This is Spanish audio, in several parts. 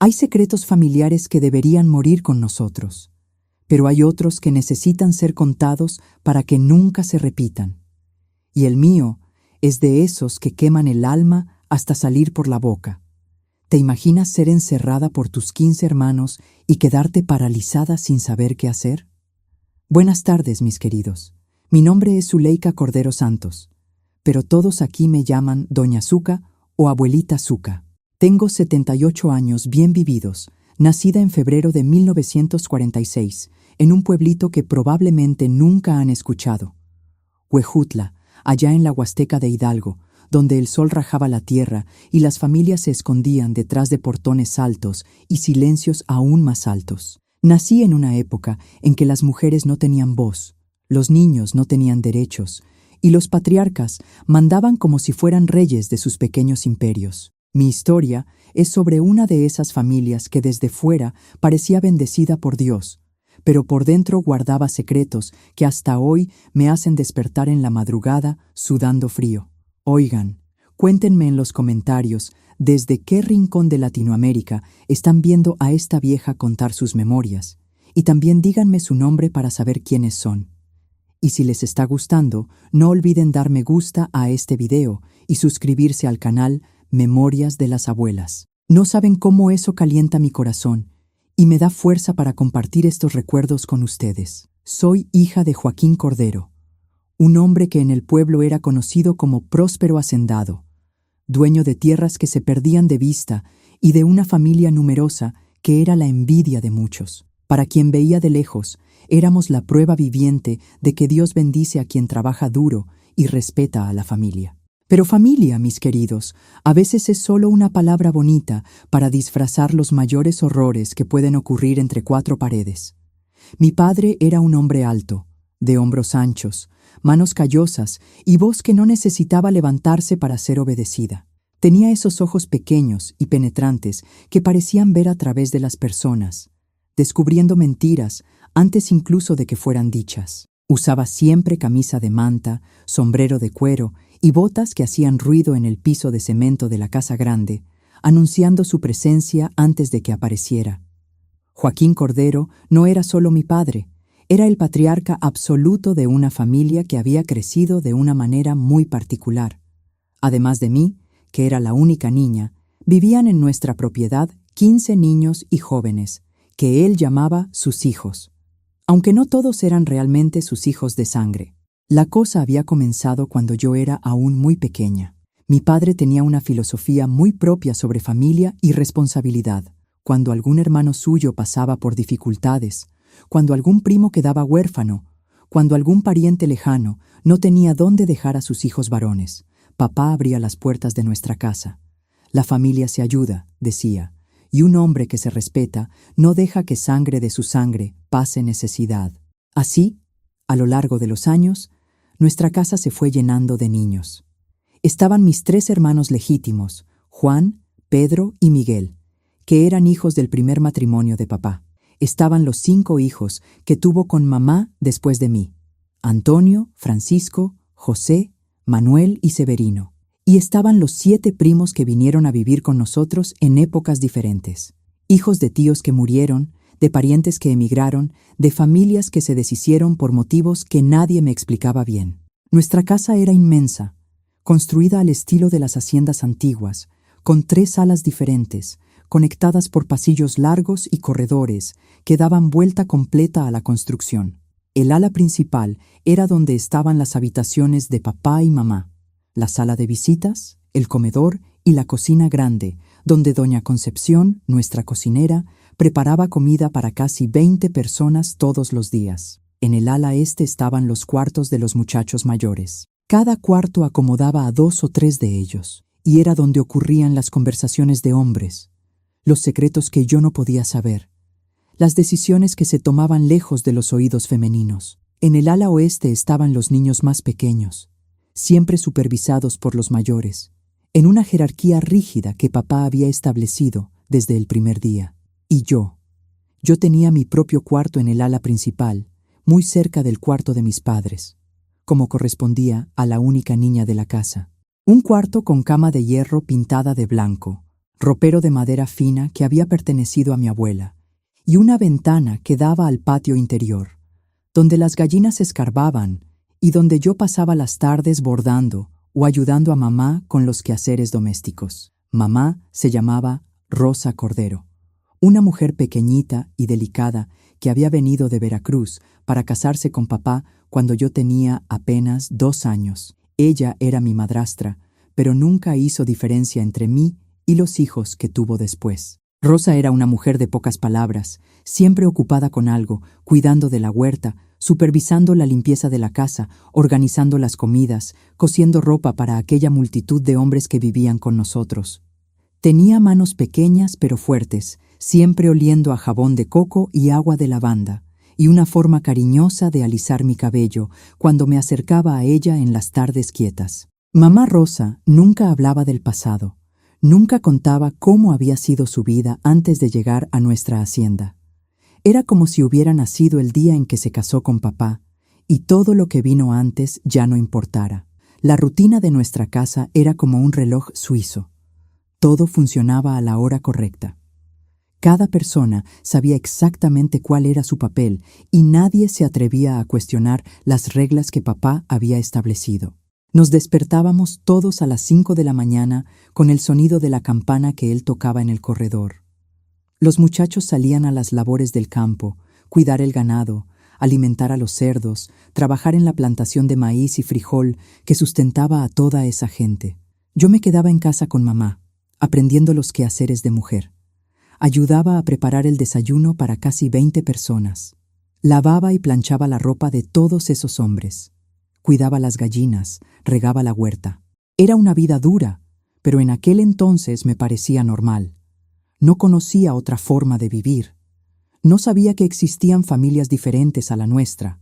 Hay secretos familiares que deberían morir con nosotros, pero hay otros que necesitan ser contados para que nunca se repitan. Y el mío es de esos que queman el alma hasta salir por la boca. ¿Te imaginas ser encerrada por tus 15 hermanos y quedarte paralizada sin saber qué hacer? Buenas tardes, mis queridos. Mi nombre es Zuleika Cordero Santos, pero todos aquí me llaman Doña Zuka o Abuelita Zuka. Tengo 78 años bien vividos, nacida en febrero de 1946, en un pueblito que probablemente nunca han escuchado. Huejutla, allá en la Huasteca de Hidalgo, donde el sol rajaba la tierra y las familias se escondían detrás de portones altos y silencios aún más altos. Nací en una época en que las mujeres no tenían voz, los niños no tenían derechos, y los patriarcas mandaban como si fueran reyes de sus pequeños imperios. Mi historia es sobre una de esas familias que desde fuera parecía bendecida por Dios, pero por dentro guardaba secretos que hasta hoy me hacen despertar en la madrugada sudando frío. Oigan, cuéntenme en los comentarios desde qué rincón de Latinoamérica están viendo a esta vieja contar sus memorias, y también díganme su nombre para saber quiénes son. Y si les está gustando, no olviden dar me gusta a este video y suscribirse al canal Memorias de las Abuelas. No saben cómo eso calienta mi corazón y me da fuerza para compartir estos recuerdos con ustedes. Soy hija de Joaquín Cordero, un hombre que en el pueblo era conocido como próspero hacendado, dueño de tierras que se perdían de vista y de una familia numerosa que era la envidia de muchos. Para quien veía de lejos, éramos la prueba viviente de que Dios bendice a quien trabaja duro y respeta a la familia. Pero familia, mis queridos, a veces es solo una palabra bonita para disfrazar los mayores horrores que pueden ocurrir entre cuatro paredes. Mi padre era un hombre alto, de hombros anchos, manos callosas y voz que no necesitaba levantarse para ser obedecida. Tenía esos ojos pequeños y penetrantes que parecían ver a través de las personas, descubriendo mentiras antes incluso de que fueran dichas. Usaba siempre camisa de manta, sombrero de cuero y botas que hacían ruido en el piso de cemento de la casa grande, anunciando su presencia antes de que apareciera. Joaquín Cordero no era solo mi padre, era el patriarca absoluto de una familia que había crecido de una manera muy particular. Además de mí, que era la única niña, vivían en nuestra propiedad 15 niños y jóvenes, que él llamaba sus hijos, aunque no todos eran realmente sus hijos de sangre. La cosa había comenzado cuando yo era aún muy pequeña. Mi padre tenía una filosofía muy propia sobre familia y responsabilidad. Cuando algún hermano suyo pasaba por dificultades, cuando algún primo quedaba huérfano, cuando algún pariente lejano no tenía dónde dejar a sus hijos varones, papá abría las puertas de nuestra casa. La familia se ayuda, decía, y un hombre que se respeta no deja que sangre de su sangre pase necesidad. Así, a lo largo de los años, nuestra casa se fue llenando de niños. Estaban mis 3 hermanos legítimos, Juan, Pedro y Miguel, que eran hijos del primer matrimonio de papá. Estaban los 5 hijos que tuvo con mamá después de mí, Antonio, Francisco, José, Manuel y Severino. Y estaban los 7 primos que vinieron a vivir con nosotros en épocas diferentes. Hijos de tíos que murieron, de parientes que emigraron, de familias que se deshicieron por motivos que nadie me explicaba bien. Nuestra casa era inmensa, construida al estilo de las haciendas antiguas, con 3 salas diferentes, conectadas por pasillos largos y corredores que daban vuelta completa a la construcción. El ala principal era donde estaban las habitaciones de papá y mamá, la sala de visitas, el comedor y la cocina grande, donde doña Concepción, nuestra cocinera, preparaba comida para casi 20 personas todos los días. En el ala este estaban los cuartos de los muchachos mayores. Cada cuarto acomodaba a 2 o 3 de ellos, y era donde ocurrían las conversaciones de hombres, los secretos que yo no podía saber, las decisiones que se tomaban lejos de los oídos femeninos. En el ala oeste estaban los niños más pequeños, siempre supervisados por los mayores, en una jerarquía rígida que papá había establecido desde el primer día. Y yo tenía mi propio cuarto en el ala principal, muy cerca del cuarto de mis padres, como correspondía a la única niña de la casa. Un cuarto con cama de hierro pintada de blanco, ropero de madera fina que había pertenecido a mi abuela, y una ventana que daba al patio interior, donde las gallinas escarbaban y donde yo pasaba las tardes bordando o ayudando a mamá con los quehaceres domésticos. Mamá se llamaba Rosa Cordero, una mujer pequeñita y delicada que había venido de Veracruz para casarse con papá cuando yo tenía apenas 2 años. Ella era mi madrastra, pero nunca hizo diferencia entre mí y los hijos que tuvo después. Rosa era una mujer de pocas palabras, siempre ocupada con algo, cuidando de la huerta, supervisando la limpieza de la casa, organizando las comidas, cosiendo ropa para aquella multitud de hombres que vivían con nosotros. Tenía manos pequeñas pero fuertes, siempre oliendo a jabón de coco y agua de lavanda, y una forma cariñosa de alisar mi cabello cuando me acercaba a ella en las tardes quietas. Mamá Rosa nunca hablaba del pasado, nunca contaba cómo había sido su vida antes de llegar a nuestra hacienda. Era como si hubiera nacido el día en que se casó con papá, y todo lo que vino antes ya no importara. La rutina de nuestra casa era como un reloj suizo. Todo funcionaba a la hora correcta. Cada persona sabía exactamente cuál era su papel y nadie se atrevía a cuestionar las reglas que papá había establecido. Nos despertábamos todos a las 5 de la mañana con el sonido de la campana que él tocaba en el corredor. Los muchachos salían a las labores del campo, cuidar el ganado, alimentar a los cerdos, trabajar en la plantación de maíz y frijol que sustentaba a toda esa gente. Yo me quedaba en casa con mamá, aprendiendo los quehaceres de mujer. Ayudaba a preparar el desayuno para casi 20 personas. Lavaba y planchaba la ropa de todos esos hombres. Cuidaba las gallinas, regaba la huerta. Era una vida dura, pero en aquel entonces me parecía normal. No conocía otra forma de vivir. No sabía que existían familias diferentes a la nuestra.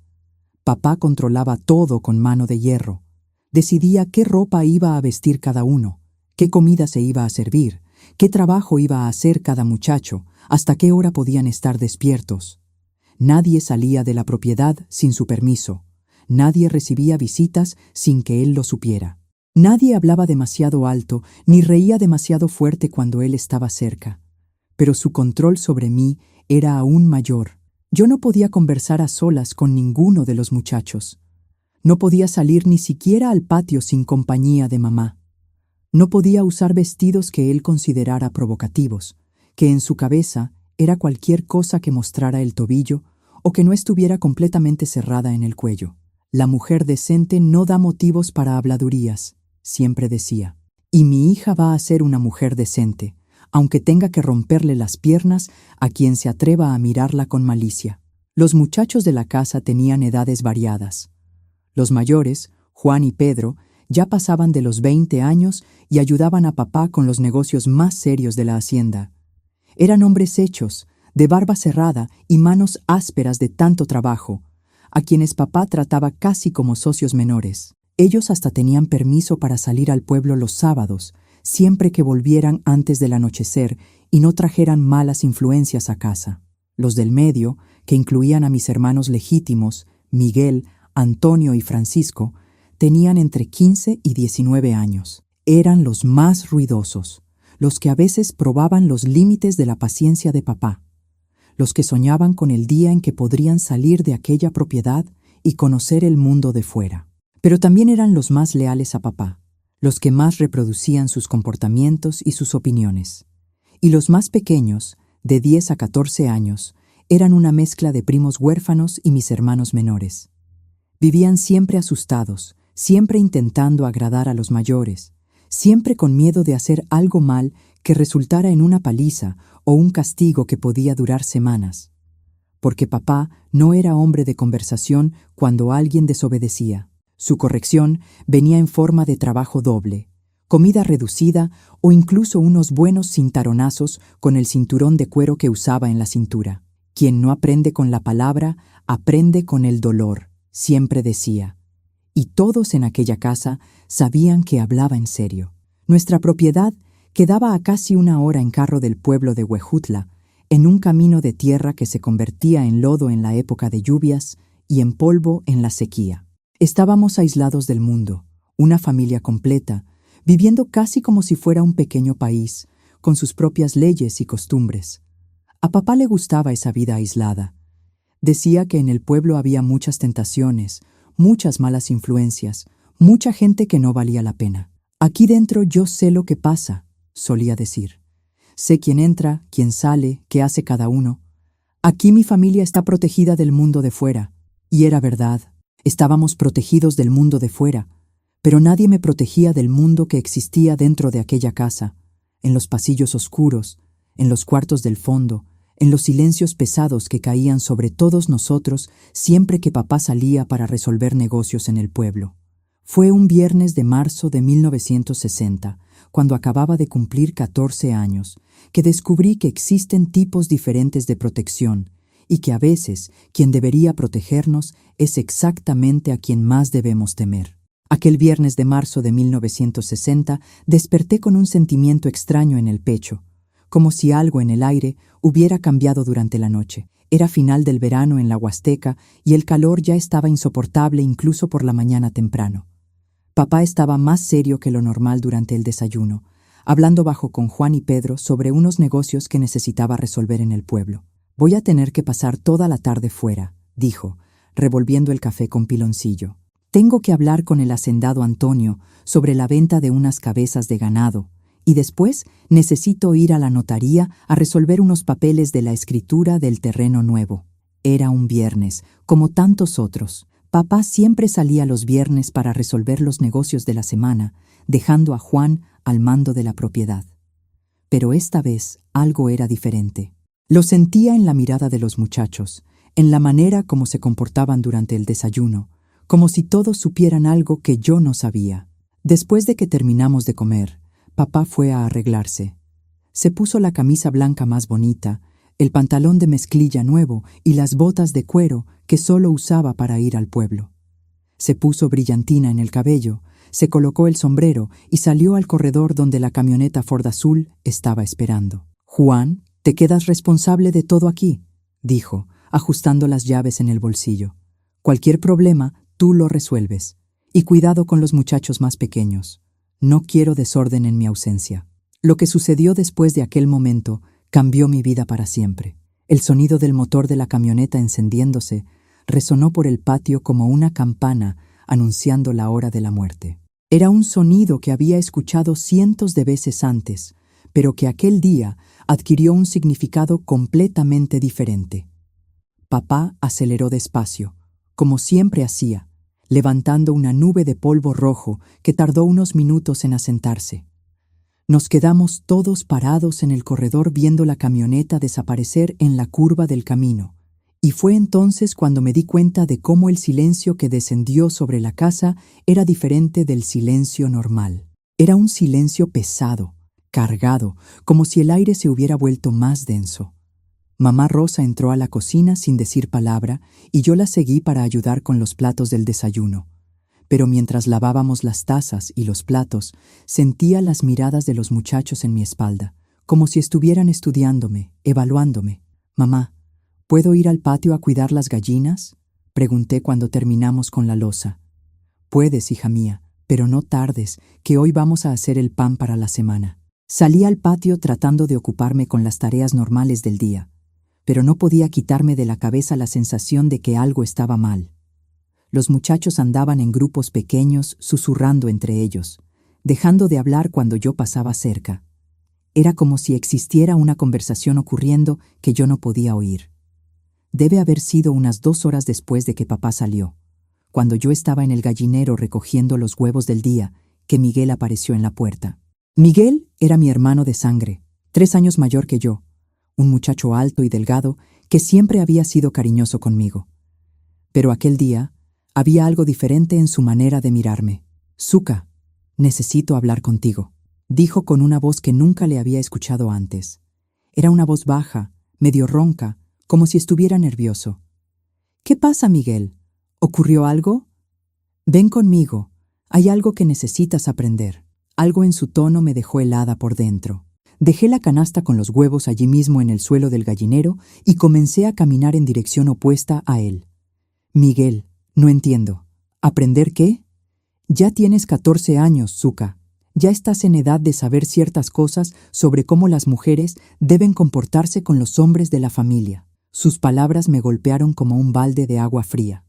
Papá controlaba todo con mano de hierro. Decidía qué ropa iba a vestir cada uno, qué comida se iba a servir, qué trabajo iba a hacer cada muchacho, hasta qué hora podían estar despiertos. Nadie salía de la propiedad sin su permiso. Nadie recibía visitas sin que él lo supiera. Nadie hablaba demasiado alto ni reía demasiado fuerte cuando él estaba cerca. Pero su control sobre mí era aún mayor. Yo no podía conversar a solas con ninguno de los muchachos. No podía salir ni siquiera al patio sin compañía de mamá. No podía usar vestidos que él considerara provocativos, que en su cabeza era cualquier cosa que mostrara el tobillo o que no estuviera completamente cerrada en el cuello. La mujer decente no da motivos para habladurías, siempre decía. Y mi hija va a ser una mujer decente, aunque tenga que romperle las piernas a quien se atreva a mirarla con malicia. Los muchachos de la casa tenían edades variadas. Los mayores, Juan y Pedro, ya pasaban de los 20 años y ayudaban a papá con los negocios más serios de la hacienda. Eran hombres hechos, de barba cerrada y manos ásperas de tanto trabajo, a quienes papá trataba casi como socios menores. Ellos hasta tenían permiso para salir al pueblo los sábados, siempre que volvieran antes del anochecer y no trajeran malas influencias a casa. Los del medio, que incluían a mis hermanos legítimos, Miguel, Antonio y Francisco, tenían entre 15 y 19 años. Eran los más ruidosos, los que a veces probaban los límites de la paciencia de papá, los que soñaban con el día en que podrían salir de aquella propiedad y conocer el mundo de fuera. Pero también eran los más leales a papá, los que más reproducían sus comportamientos y sus opiniones. Y los más pequeños, de 10 a 14 años, eran una mezcla de primos huérfanos y mis hermanos menores. Vivían siempre asustados, siempre intentando agradar a los mayores, siempre con miedo de hacer algo mal que resultara en una paliza o un castigo que podía durar semanas. Porque papá no era hombre de conversación cuando alguien desobedecía. Su corrección venía en forma de trabajo doble, comida reducida o incluso unos buenos cintaronazos con el cinturón de cuero que usaba en la cintura. Quien no aprende con la palabra, aprende con el dolor, siempre decía. Y todos en aquella casa sabían que hablaba en serio. Nuestra propiedad quedaba a casi 1 hora en carro del pueblo de Huejutla, en un camino de tierra que se convertía en lodo en la época de lluvias y en polvo en la sequía. Estábamos aislados del mundo, una familia completa, viviendo casi como si fuera un pequeño país, con sus propias leyes y costumbres. A papá le gustaba esa vida aislada. Decía que en el pueblo había muchas tentaciones, muchas malas influencias, mucha gente que no valía la pena. Aquí dentro yo sé lo que pasa, solía decir. Sé quién entra, quién sale, qué hace cada uno. Aquí mi familia está protegida del mundo de fuera. Y era verdad, estábamos protegidos del mundo de fuera, pero nadie me protegía del mundo que existía dentro de aquella casa, en los pasillos oscuros, en los cuartos del fondo, en los silencios pesados que caían sobre todos nosotros siempre que papá salía para resolver negocios en el pueblo. Fue un viernes de marzo de 1960, cuando acababa de cumplir 14 años, que descubrí que existen tipos diferentes de protección y que a veces quien debería protegernos es exactamente a quien más debemos temer. Aquel viernes de marzo de 1960 desperté con un sentimiento extraño en el pecho, como si algo en el aire hubiera cambiado durante la noche. Era final del verano en la Huasteca y el calor ya estaba insoportable incluso por la mañana temprano. Papá estaba más serio que lo normal durante el desayuno, hablando bajo con Juan y Pedro sobre unos negocios que necesitaba resolver en el pueblo. «Voy a tener que pasar toda la tarde fuera», dijo, revolviendo el café con piloncillo. «Tengo que hablar con el hacendado Antonio sobre la venta de unas cabezas de ganado, y después necesito ir a la notaría a resolver unos papeles de la escritura del terreno nuevo». Era un viernes, como tantos otros. Papá siempre salía los viernes para resolver los negocios de la semana, dejando a Juan al mando de la propiedad. Pero esta vez algo era diferente. Lo sentía en la mirada de los muchachos, en la manera como se comportaban durante el desayuno, como si todos supieran algo que yo no sabía. Después de que terminamos de comer, papá fue a arreglarse. Se puso la camisa blanca más bonita, el pantalón de mezclilla nuevo y las botas de cuero que solo usaba para ir al pueblo. Se puso brillantina en el cabello, se colocó el sombrero y salió al corredor donde la camioneta Ford azul estaba esperando. «Juan, te quedas responsable de todo aquí», dijo, ajustando las llaves en el bolsillo. «Cualquier problema, tú lo resuelves. Y cuidado con los muchachos más pequeños. No quiero desorden en mi ausencia». Lo que sucedió después de aquel momento cambió mi vida para siempre. El sonido del motor de la camioneta encendiéndose resonó por el patio como una campana anunciando la hora de la muerte. Era un sonido que había escuchado cientos de veces antes, pero que aquel día adquirió un significado completamente diferente. Papá aceleró despacio, como siempre hacía, levantando una nube de polvo rojo que tardó unos minutos en asentarse. Nos quedamos todos parados en el corredor viendo la camioneta desaparecer en la curva del camino, y fue entonces cuando me di cuenta de cómo el silencio que descendió sobre la casa era diferente del silencio normal. Era un silencio pesado, cargado, como si el aire se hubiera vuelto más denso. Mamá Rosa entró a la cocina sin decir palabra y yo la seguí para ayudar con los platos del desayuno. Pero mientras lavábamos las tazas y los platos, sentía las miradas de los muchachos en mi espalda, como si estuvieran estudiándome, evaluándome. «Mamá, ¿puedo ir al patio a cuidar las gallinas?», pregunté cuando terminamos con la loza. «Puedes, hija mía, pero no tardes, que hoy vamos a hacer el pan para la semana». Salí al patio tratando de ocuparme con las tareas normales del día, pero no podía quitarme de la cabeza la sensación de que algo estaba mal. Los muchachos andaban en grupos pequeños, susurrando entre ellos, dejando de hablar cuando yo pasaba cerca. Era como si existiera una conversación ocurriendo que yo no podía oír. Debe haber sido unas 2 horas después de que papá salió, cuando yo estaba en el gallinero recogiendo los huevos del día, que Miguel apareció en la puerta. Miguel era mi hermano de sangre, 3 años mayor que yo, un muchacho alto y delgado que siempre había sido cariñoso conmigo. Pero aquel día había algo diferente en su manera de mirarme. «Zuka, necesito hablar contigo», dijo con una voz que nunca le había escuchado antes. Era una voz baja, medio ronca, como si estuviera nervioso. «¿Qué pasa, Miguel? ¿Ocurrió algo? Ven conmigo, hay algo que necesitas aprender». Algo en su tono me dejó helada por dentro. Dejé la canasta con los huevos allí mismo en el suelo del gallinero y comencé a caminar en dirección opuesta a él. «Miguel, no entiendo. ¿Aprender qué? Ya tienes 14 años, Zuka. Ya estás en edad de saber ciertas cosas sobre cómo las mujeres deben comportarse con los hombres de la familia. Sus palabras me golpearon como un balde de agua fría.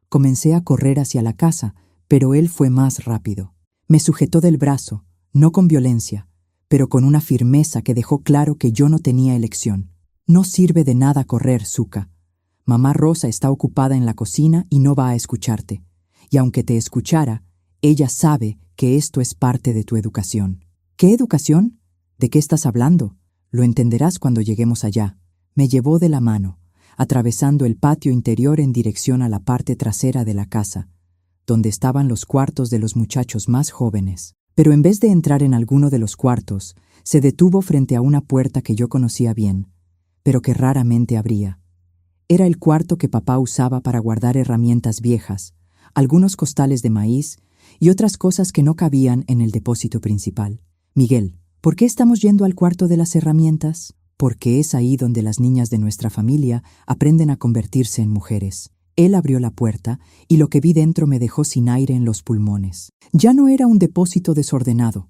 Comencé a correr hacia la casa, pero él fue más rápido. Me sujetó del brazo, no con violencia, pero con una firmeza que dejó claro que yo no tenía elección. No sirve de nada correr, Zuka. Mamá Rosa está ocupada en la cocina y no va a escucharte. Y aunque te escuchara, ella sabe que esto es parte de tu educación. ¿Qué educación? ¿De qué estás hablando? Lo entenderás cuando lleguemos allá. Me llevó de la mano, atravesando el patio interior en dirección a la parte trasera de la casa, donde estaban los cuartos de los muchachos más jóvenes. Pero en vez de entrar en alguno de los cuartos, se detuvo frente a una puerta que yo conocía bien, pero que raramente abría. Era el cuarto que papá usaba para guardar herramientas viejas, algunos costales de maíz y otras cosas que no cabían en el depósito principal. Miguel, ¿por qué estamos yendo al cuarto de las herramientas? Porque es ahí donde las niñas de nuestra familia aprenden a convertirse en mujeres. Él abrió la puerta y lo que vi dentro me dejó sin aire en los pulmones. Ya no era un depósito desordenado.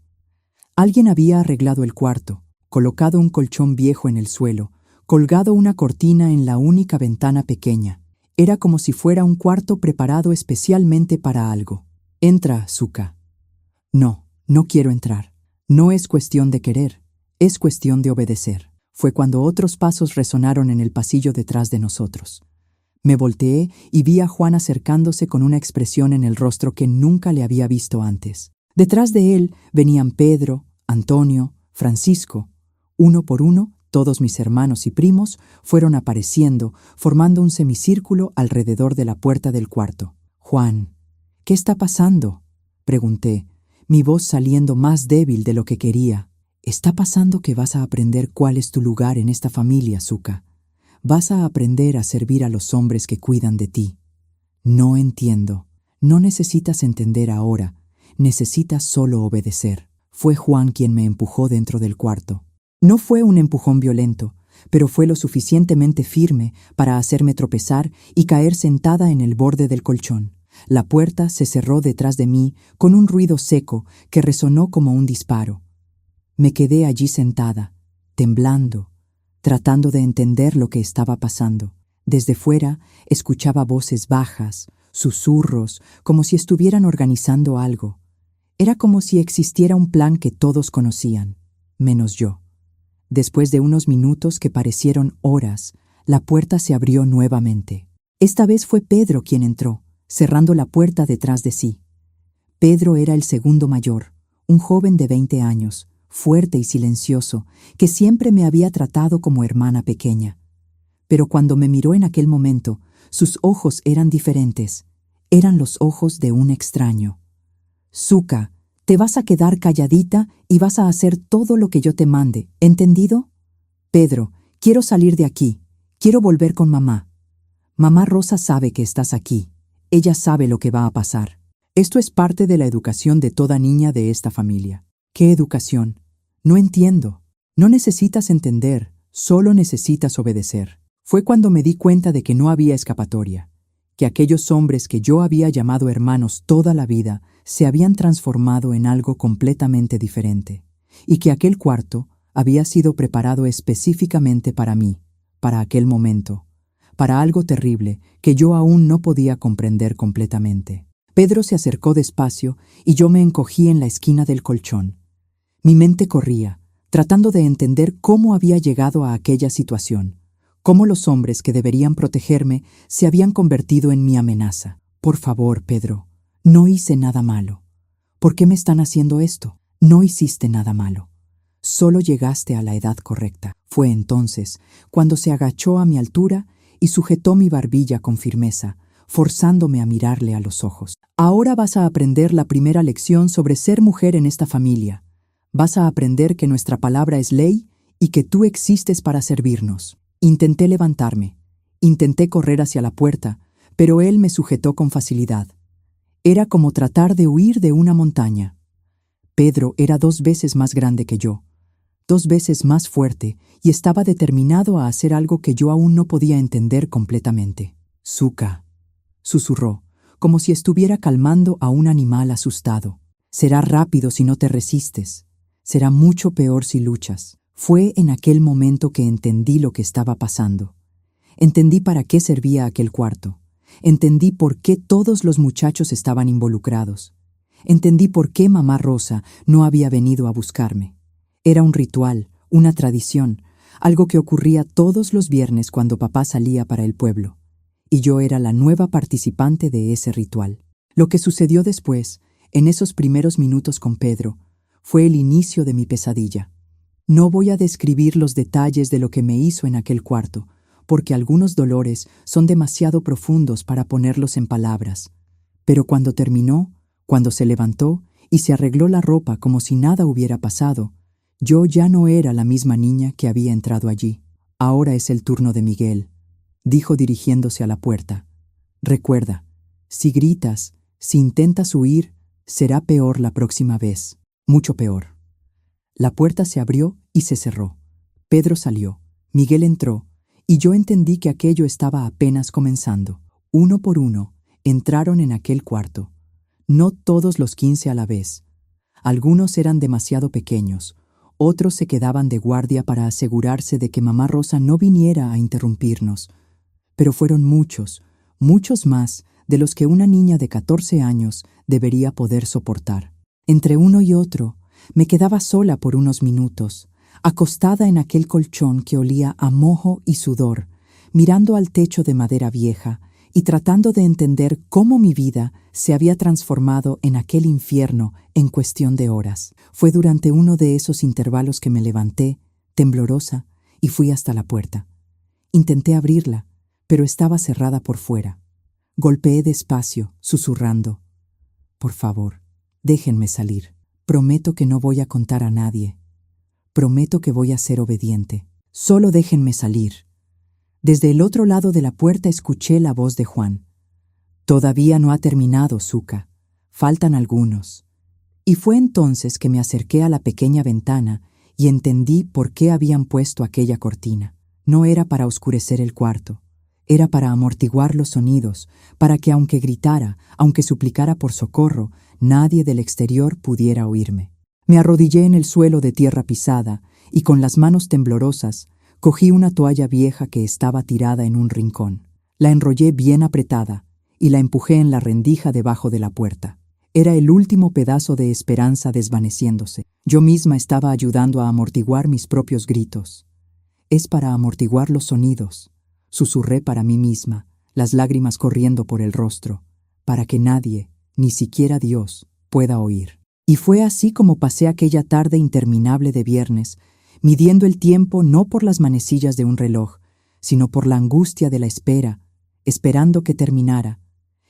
Alguien había arreglado el cuarto, colocado un colchón viejo en el suelo, colgado una cortina en la única ventana pequeña. Era como si fuera un cuarto preparado especialmente para algo. Entra, Zuka. No, no quiero entrar. No es cuestión de querer, es cuestión de obedecer. Fue cuando otros pasos resonaron en el pasillo detrás de nosotros. Me volteé y vi a Juan acercándose con una expresión en el rostro que nunca le había visto antes. Detrás de él venían Pedro, Antonio, Francisco. Uno por uno, todos mis hermanos y primos fueron apareciendo, formando un semicírculo alrededor de la puerta del cuarto. Juan, ¿qué está pasando?, pregunté, mi voz saliendo más débil de lo que quería. Está pasando que vas a aprender cuál es tu lugar en esta familia, Zuka. Vas a aprender a servir a los hombres que cuidan de ti. No entiendo. No necesitas entender ahora. Necesitas solo obedecer. Fue Juan quien me empujó dentro del cuarto. No fue un empujón violento, pero fue lo suficientemente firme para hacerme tropezar y caer sentada en el borde del colchón. La puerta se cerró detrás de mí con un ruido seco que resonó como un disparo. Me quedé allí sentada, temblando, tratando de entender lo que estaba pasando. Desde fuera escuchaba voces bajas, susurros, como si estuvieran organizando algo. Era como si existiera un plan que todos conocían, menos yo. Después de unos minutos que parecieron horas, la puerta se abrió nuevamente. Esta vez fue Pedro quien entró, cerrando la puerta detrás de sí. Pedro era el segundo mayor, un joven de 20 años, fuerte y silencioso, que siempre me había tratado como hermana pequeña. Pero cuando me miró en aquel momento, sus ojos eran diferentes. Eran los ojos de un extraño. Zuka, te vas a quedar calladita y vas a hacer todo lo que yo te mande, ¿entendido? Pedro, quiero salir de aquí. Quiero volver con mamá. Mamá Rosa sabe que estás aquí. Ella sabe lo que va a pasar. Esto es parte de la educación de toda niña de esta familia. ¿Qué educación? No entiendo. No necesitas entender, solo necesitas obedecer. Fue cuando me di cuenta de que no había escapatoria, que aquellos hombres que yo había llamado hermanos toda la vida se habían transformado en algo completamente diferente, y que aquel cuarto había sido preparado específicamente para mí, para aquel momento, para algo terrible que yo aún no podía comprender completamente. Pedro se acercó despacio y yo me encogí en la esquina del colchón. Mi mente corría, tratando de entender cómo había llegado a aquella situación, cómo los hombres que deberían protegerme se habían convertido en mi amenaza. Por favor, Pedro, no hice nada malo. ¿Por qué me están haciendo esto? No hiciste nada malo. Solo llegaste a la edad correcta. Fue entonces cuando se agachó a mi altura y sujetó mi barbilla con firmeza, forzándome a mirarle a los ojos. Ahora vas a aprender la primera lección sobre ser mujer en esta familia. Vas a aprender que nuestra palabra es ley y que tú existes para servirnos. Intenté levantarme, intenté correr hacia la puerta, pero él me sujetó con facilidad. Era como tratar de huir de una montaña. Pedro era 2 veces más grande que yo, 2 veces más fuerte, y estaba determinado a hacer algo que yo aún no podía entender completamente. Zuka, susurró, como si estuviera calmando a un animal asustado. Será rápido si no te resistes. Será mucho peor si luchas. Fue en aquel momento que entendí lo que estaba pasando. Entendí para qué servía aquel cuarto. Entendí por qué todos los muchachos estaban involucrados. Entendí por qué mamá Rosa no había venido a buscarme. Era un ritual, una tradición, algo que ocurría todos los viernes cuando papá salía para el pueblo. Y yo era la nueva participante de ese ritual. Lo que sucedió después, en esos primeros minutos con Pedro, fue el inicio de mi pesadilla. No voy a describir los detalles de lo que me hizo en aquel cuarto, porque algunos dolores son demasiado profundos para ponerlos en palabras. Pero cuando terminó, cuando se levantó y se arregló la ropa como si nada hubiera pasado, yo ya no era la misma niña que había entrado allí. Ahora es el turno de Miguel, dijo dirigiéndose a la puerta. Recuerda, si gritas, si intentas huir, será peor la próxima vez, mucho peor. La puerta se abrió y se cerró. Pedro salió, Miguel entró, y yo entendí que aquello estaba apenas comenzando. Uno por uno, entraron en aquel cuarto. No todos los 15 a la vez. Algunos eran demasiado pequeños, otros se quedaban de guardia para asegurarse de que mamá Rosa no viniera a interrumpirnos. Pero fueron muchos, muchos más de los que una niña de 14 años debería poder soportar. Entre uno y otro, me quedaba sola por unos minutos, acostada en aquel colchón que olía a mojo y sudor, mirando al techo de madera vieja y tratando de entender cómo mi vida se había transformado en aquel infierno en cuestión de horas. Fue durante uno de esos intervalos que me levanté, temblorosa, y fui hasta la puerta. Intenté abrirla, pero estaba cerrada por fuera. Golpeé despacio, susurrando: «Por favor, déjenme salir. Prometo que no voy a contar a nadie. Prometo que voy a ser obediente. Solo déjenme salir». Desde el otro lado de la puerta escuché la voz de Juan. «Todavía no ha terminado, Zuka. Faltan algunos». Y fue entonces que me acerqué a la pequeña ventana y entendí por qué habían puesto aquella cortina. No era para oscurecer el cuarto. Era para amortiguar los sonidos, para que aunque gritara, aunque suplicara por socorro, nadie del exterior pudiera oírme. Me arrodillé en el suelo de tierra pisada y con las manos temblorosas cogí una toalla vieja que estaba tirada en un rincón. La enrollé bien apretada y la empujé en la rendija debajo de la puerta. Era el último pedazo de esperanza desvaneciéndose. Yo misma estaba ayudando a amortiguar mis propios gritos. «Es para amortiguar los sonidos», susurré para mí misma, las lágrimas corriendo por el rostro, para que nadie, ni siquiera Dios, pueda oír. Y fue así como pasé aquella tarde interminable de viernes, midiendo el tiempo no por las manecillas de un reloj, sino por la angustia de la espera, esperando que terminara,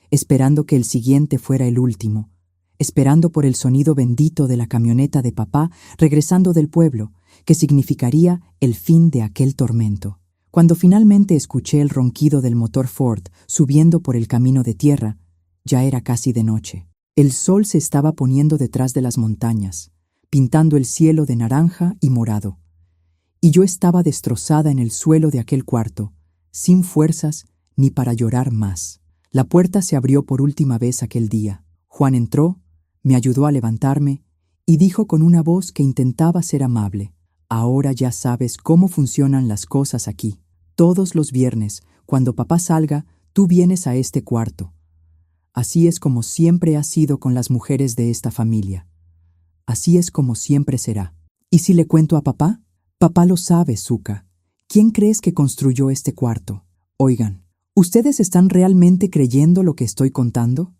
esperando que el siguiente fuera el último, esperando por el sonido bendito de la camioneta de papá regresando del pueblo, que significaría el fin de aquel tormento. Cuando finalmente escuché el ronquido del motor Ford subiendo por el camino de tierra, ya era casi de noche. El sol se estaba poniendo detrás de las montañas, pintando el cielo de naranja y morado. Y yo estaba destrozada en el suelo de aquel cuarto, sin fuerzas ni para llorar más. La puerta se abrió por última vez aquel día. Juan entró, me ayudó a levantarme y dijo con una voz que intentaba ser amable: «Ahora ya sabes cómo funcionan las cosas aquí. Todos los viernes, cuando papá salga, tú vienes a este cuarto. Así es como siempre ha sido con las mujeres de esta familia. Así es como siempre será». ¿Y si le cuento a papá? Papá lo sabe, Zuka. ¿Quién crees que construyó este cuarto? Oigan, ¿ustedes están realmente creyendo lo que estoy contando?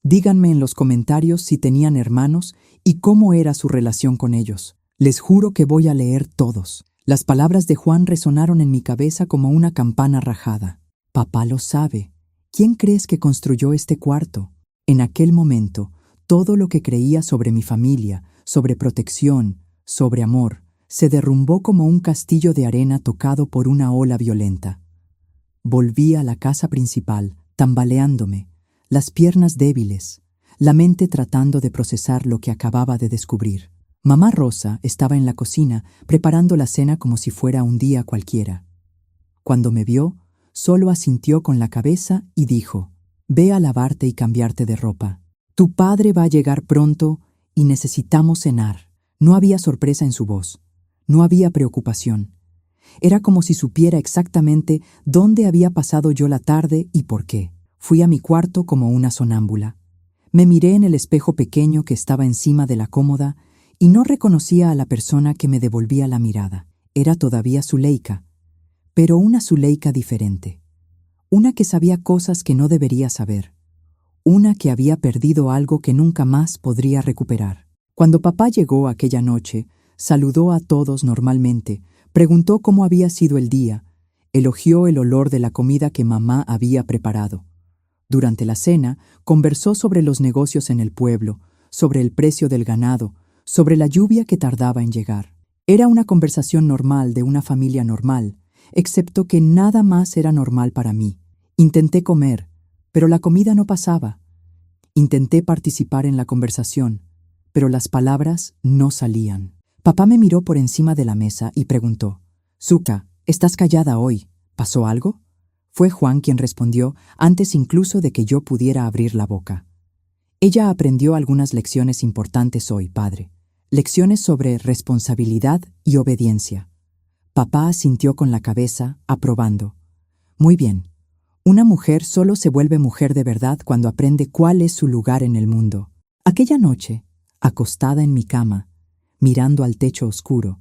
Díganme en los comentarios si tenían hermanos y cómo era su relación con ellos. Les juro que voy a leer todos. Las palabras de Juan resonaron en mi cabeza como una campana rajada. Papá lo sabe. ¿Quién crees que construyó este cuarto? En aquel momento, todo lo que creía sobre mi familia, sobre protección, sobre amor, se derrumbó como un castillo de arena tocado por una ola violenta. Volví a la casa principal, tambaleándome, las piernas débiles, la mente tratando de procesar lo que acababa de descubrir. Mamá Rosa estaba en la cocina preparando la cena como si fuera un día cualquiera. Cuando me vio, solo asintió con la cabeza y dijo: «Ve a lavarte y cambiarte de ropa. Tu padre va a llegar pronto y necesitamos cenar. No había sorpresa en su voz. No había preocupación. Era como si supiera exactamente dónde había pasado yo la tarde y por qué. Fui a mi cuarto como una sonámbula. Me miré en el espejo pequeño que estaba encima de la cómoda y no reconocía a la persona que me devolvía la mirada. Era todavía Zuleika, pero una Zuleika diferente. Una que sabía cosas que no debería saber. Una que había perdido algo que nunca más podría recuperar. Cuando papá llegó aquella noche, saludó a todos normalmente, preguntó cómo había sido el día, elogió el olor de la comida que mamá había preparado. Durante la cena, conversó sobre los negocios en el pueblo, sobre el precio del ganado, sobre la lluvia que tardaba en llegar. Era una conversación normal de una familia normal, excepto que nada más era normal para mí. Intenté comer, pero la comida no pasaba. Intenté participar en la conversación, pero las palabras no salían. Papá me miró por encima de la mesa y preguntó: «Zuka, estás callada hoy. ¿Pasó algo?». Fue Juan quien respondió antes incluso de que yo pudiera abrir la boca. «Ella aprendió algunas lecciones importantes hoy, padre. Lecciones sobre responsabilidad y obediencia». Papá asintió con la cabeza, aprobando. «Muy bien. Una mujer solo se vuelve mujer de verdad cuando aprende cuál es su lugar en el mundo». Aquella noche, acostada en mi cama, mirando al techo oscuro,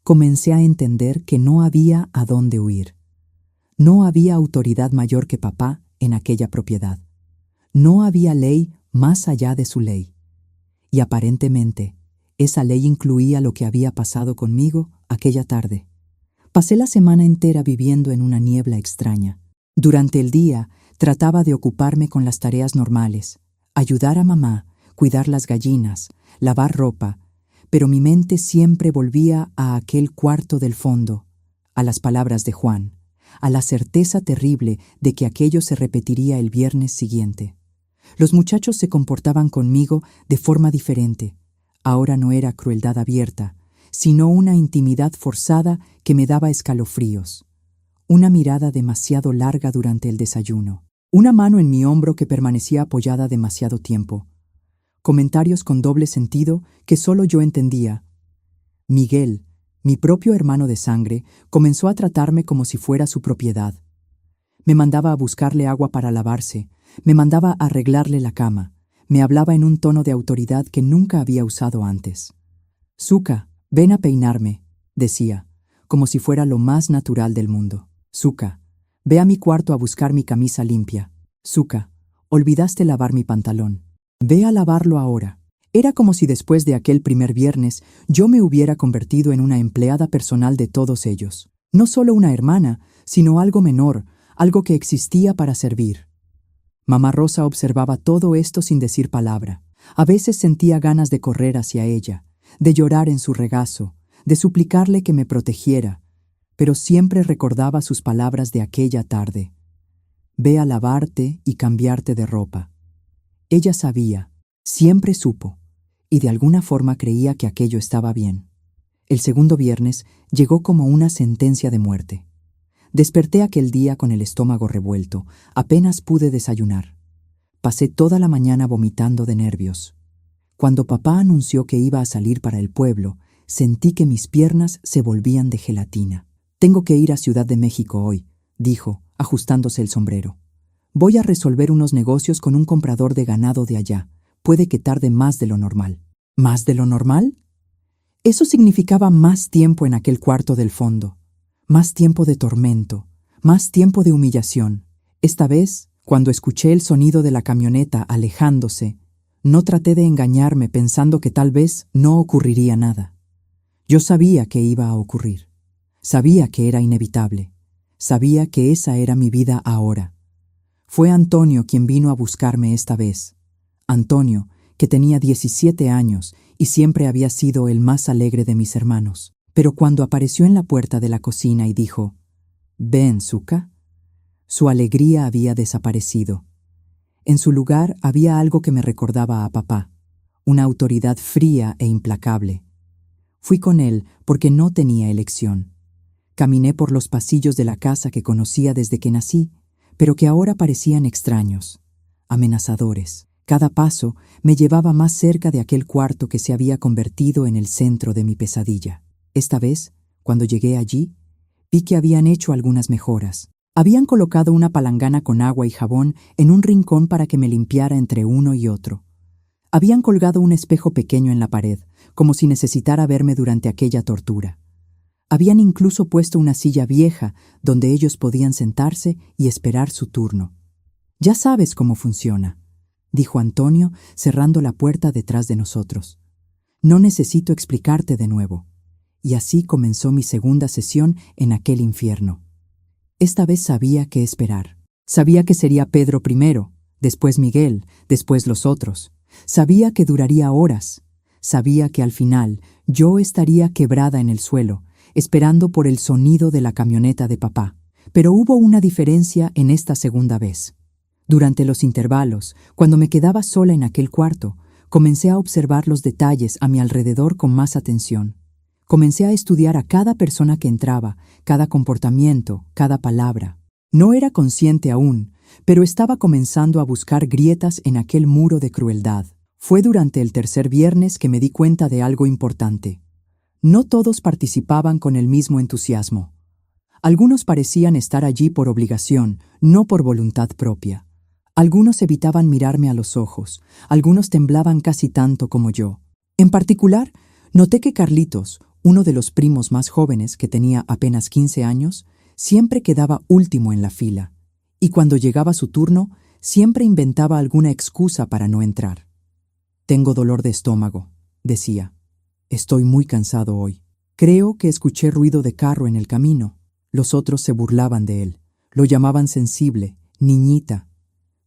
comencé a entender que no había a dónde huir. No había autoridad mayor que papá en aquella propiedad. No había ley más allá de su ley. Y aparentemente, esa ley incluía lo que había pasado conmigo aquella tarde. Pasé la semana entera viviendo en una niebla extraña. Durante el día, trataba de ocuparme con las tareas normales, ayudar a mamá, cuidar las gallinas, lavar ropa, pero mi mente siempre volvía a aquel cuarto del fondo, a las palabras de Juan, a la certeza terrible de que aquello se repetiría el viernes siguiente. Los muchachos se comportaban conmigo de forma diferente. Ahora no era crueldad abierta, sino una intimidad forzada que me daba escalofríos. Una mirada demasiado larga durante el desayuno. Una mano en mi hombro que permanecía apoyada demasiado tiempo. Comentarios con doble sentido que solo yo entendía. Miguel, mi propio hermano de sangre, comenzó a tratarme como si fuera su propiedad. Me mandaba a buscarle agua para lavarse, me mandaba a arreglarle la cama, me hablaba en un tono de autoridad que nunca había usado antes. «Zuka, ven a peinarme», decía, como si fuera lo más natural del mundo. «Zuka, ve a mi cuarto a buscar mi camisa limpia. Zuka, olvidaste lavar mi pantalón. Ve a lavarlo ahora». Era como si después de aquel primer viernes yo me hubiera convertido en una empleada personal de todos ellos. No solo una hermana, sino algo menor, algo que existía para servir. Mamá Rosa observaba todo esto sin decir palabra. A veces sentía ganas de correr hacia ella, de llorar en su regazo, de suplicarle que me protegiera, pero siempre recordaba sus palabras de aquella tarde. «Ve a lavarte y cambiarte de ropa». Ella sabía, siempre supo, y de alguna forma creía que aquello estaba bien. El segundo viernes llegó como una sentencia de muerte. Desperté aquel día con el estómago revuelto, apenas pude desayunar. Pasé toda la mañana vomitando de nervios. Cuando papá anunció que iba a salir para el pueblo, sentí que mis piernas se volvían de gelatina. «Tengo que ir a Ciudad de México hoy», dijo, ajustándose el sombrero. «Voy a resolver unos negocios con un comprador de ganado de allá. Puede que tarde más de lo normal». ¿Más de lo normal? Eso significaba más tiempo en aquel cuarto del fondo, más tiempo de tormento, más tiempo de humillación. Esta vez, cuando escuché el sonido de la camioneta alejándose, no traté de engañarme pensando que tal vez no ocurriría nada. Yo sabía que iba a ocurrir. Sabía que era inevitable. Sabía que esa era mi vida ahora. Fue Antonio quien vino a buscarme esta vez. Antonio, que tenía 17 años y siempre había sido el más alegre de mis hermanos. Pero cuando apareció en la puerta de la cocina y dijo: «Ven, Zuka», su alegría había desaparecido. En su lugar había algo que me recordaba a papá, una autoridad fría e implacable. Fui con él porque no tenía elección. Caminé por los pasillos de la casa que conocía desde que nací, pero que ahora parecían extraños, amenazadores. Cada paso me llevaba más cerca de aquel cuarto que se había convertido en el centro de mi pesadilla. Esta vez, cuando llegué allí, vi que habían hecho algunas mejoras. Habían colocado una palangana con agua y jabón en un rincón para que me limpiara entre uno y otro. Habían colgado un espejo pequeño en la pared, como si necesitara verme durante aquella tortura. Habían incluso puesto una silla vieja donde ellos podían sentarse y esperar su turno. «Ya sabes cómo funciona», dijo Antonio, cerrando la puerta detrás de nosotros. «No necesito explicarte de nuevo». Y así comenzó mi segunda sesión en aquel infierno. Esta vez sabía qué esperar. Sabía que sería Pedro primero, después Miguel, después los otros. Sabía que duraría horas. Sabía que al final yo estaría quebrada en el suelo, esperando por el sonido de la camioneta de papá. Pero hubo una diferencia en esta segunda vez. Durante los intervalos, cuando me quedaba sola en aquel cuarto, comencé a observar los detalles a mi alrededor con más atención. Comencé a estudiar a cada persona que entraba, cada comportamiento, cada palabra. No era consciente aún, pero estaba comenzando a buscar grietas en aquel muro de crueldad. Fue durante el tercer viernes que me di cuenta de algo importante. No todos participaban con el mismo entusiasmo. Algunos parecían estar allí por obligación, no por voluntad propia. Algunos evitaban mirarme a los ojos, algunos temblaban casi tanto como yo. En particular, noté que Carlitos, uno de los primos más jóvenes, que tenía apenas 15 años, siempre quedaba último en la fila, y cuando llegaba su turno, siempre inventaba alguna excusa para no entrar. «Tengo dolor de estómago», decía. «Estoy muy cansado hoy. Creo que escuché ruido de carro en el camino». Los otros se burlaban de él, lo llamaban sensible, niñita,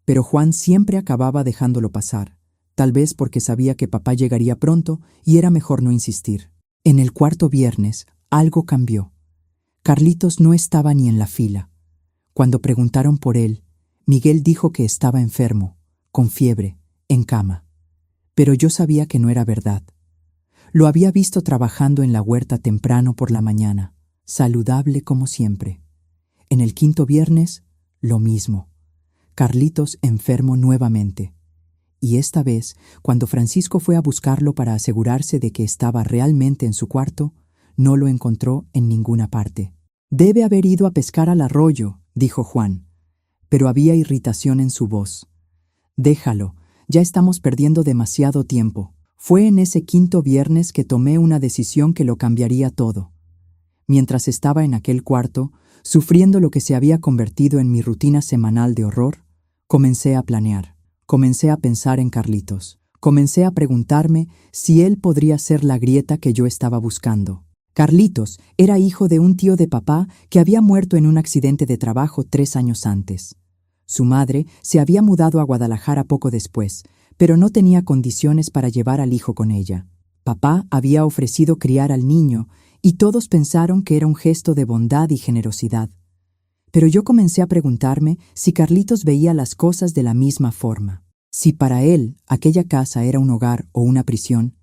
pero Juan siempre acababa dejándolo pasar, tal vez porque sabía que papá llegaría pronto y era mejor no insistir. En el cuarto viernes, algo cambió. Carlitos no estaba ni en la fila. Cuando preguntaron por él, Miguel dijo que estaba enfermo, con fiebre, en cama. Pero yo sabía que no era verdad. Lo había visto trabajando en la huerta temprano por la mañana, saludable como siempre. En el quinto viernes, lo mismo. Carlitos enfermo nuevamente. Y esta vez, cuando Francisco fue a buscarlo para asegurarse de que estaba realmente en su cuarto, no lo encontró en ninguna parte. «Debe haber ido a pescar al arroyo», dijo Juan, pero había irritación en su voz. «Déjalo, ya estamos perdiendo demasiado tiempo». Fue en ese quinto viernes que tomé una decisión que lo cambiaría todo. Mientras estaba en aquel cuarto, sufriendo lo que se había convertido en mi rutina semanal de horror, comencé a planear. Comencé a pensar en Carlitos. Comencé a preguntarme si él podría ser la grieta que yo estaba buscando. Carlitos era hijo de un tío de papá que había muerto en un accidente de trabajo 3 años antes. Su madre se había mudado a Guadalajara poco después, pero no tenía condiciones para llevar al hijo con ella. Papá había ofrecido criar al niño y todos pensaron que era un gesto de bondad y generosidad. Pero yo comencé a preguntarme si Carlitos veía las cosas de la misma forma. Si para él aquella casa era un hogar o una prisión,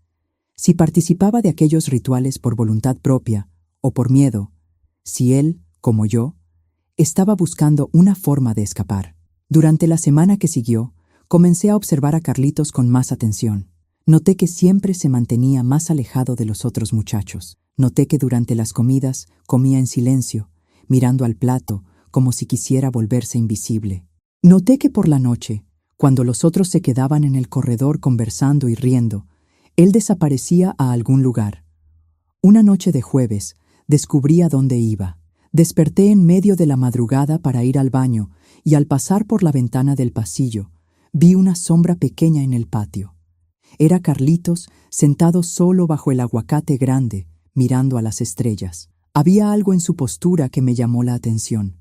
si participaba de aquellos rituales por voluntad propia o por miedo, si él, como yo, estaba buscando una forma de escapar. Durante la semana que siguió, comencé a observar a Carlitos con más atención. Noté que siempre se mantenía más alejado de los otros muchachos. Noté que durante las comidas comía en silencio, mirando al plato, como si quisiera volverse invisible. Noté que por la noche, cuando los otros se quedaban en el corredor conversando y riendo, él desaparecía a algún lugar. Una noche de jueves, descubrí a dónde iba. Desperté en medio de la madrugada para ir al baño y al pasar por la ventana del pasillo, vi una sombra pequeña en el patio. Era Carlitos sentado solo bajo el aguacate grande, mirando a las estrellas. Había algo en su postura que me llamó la atención.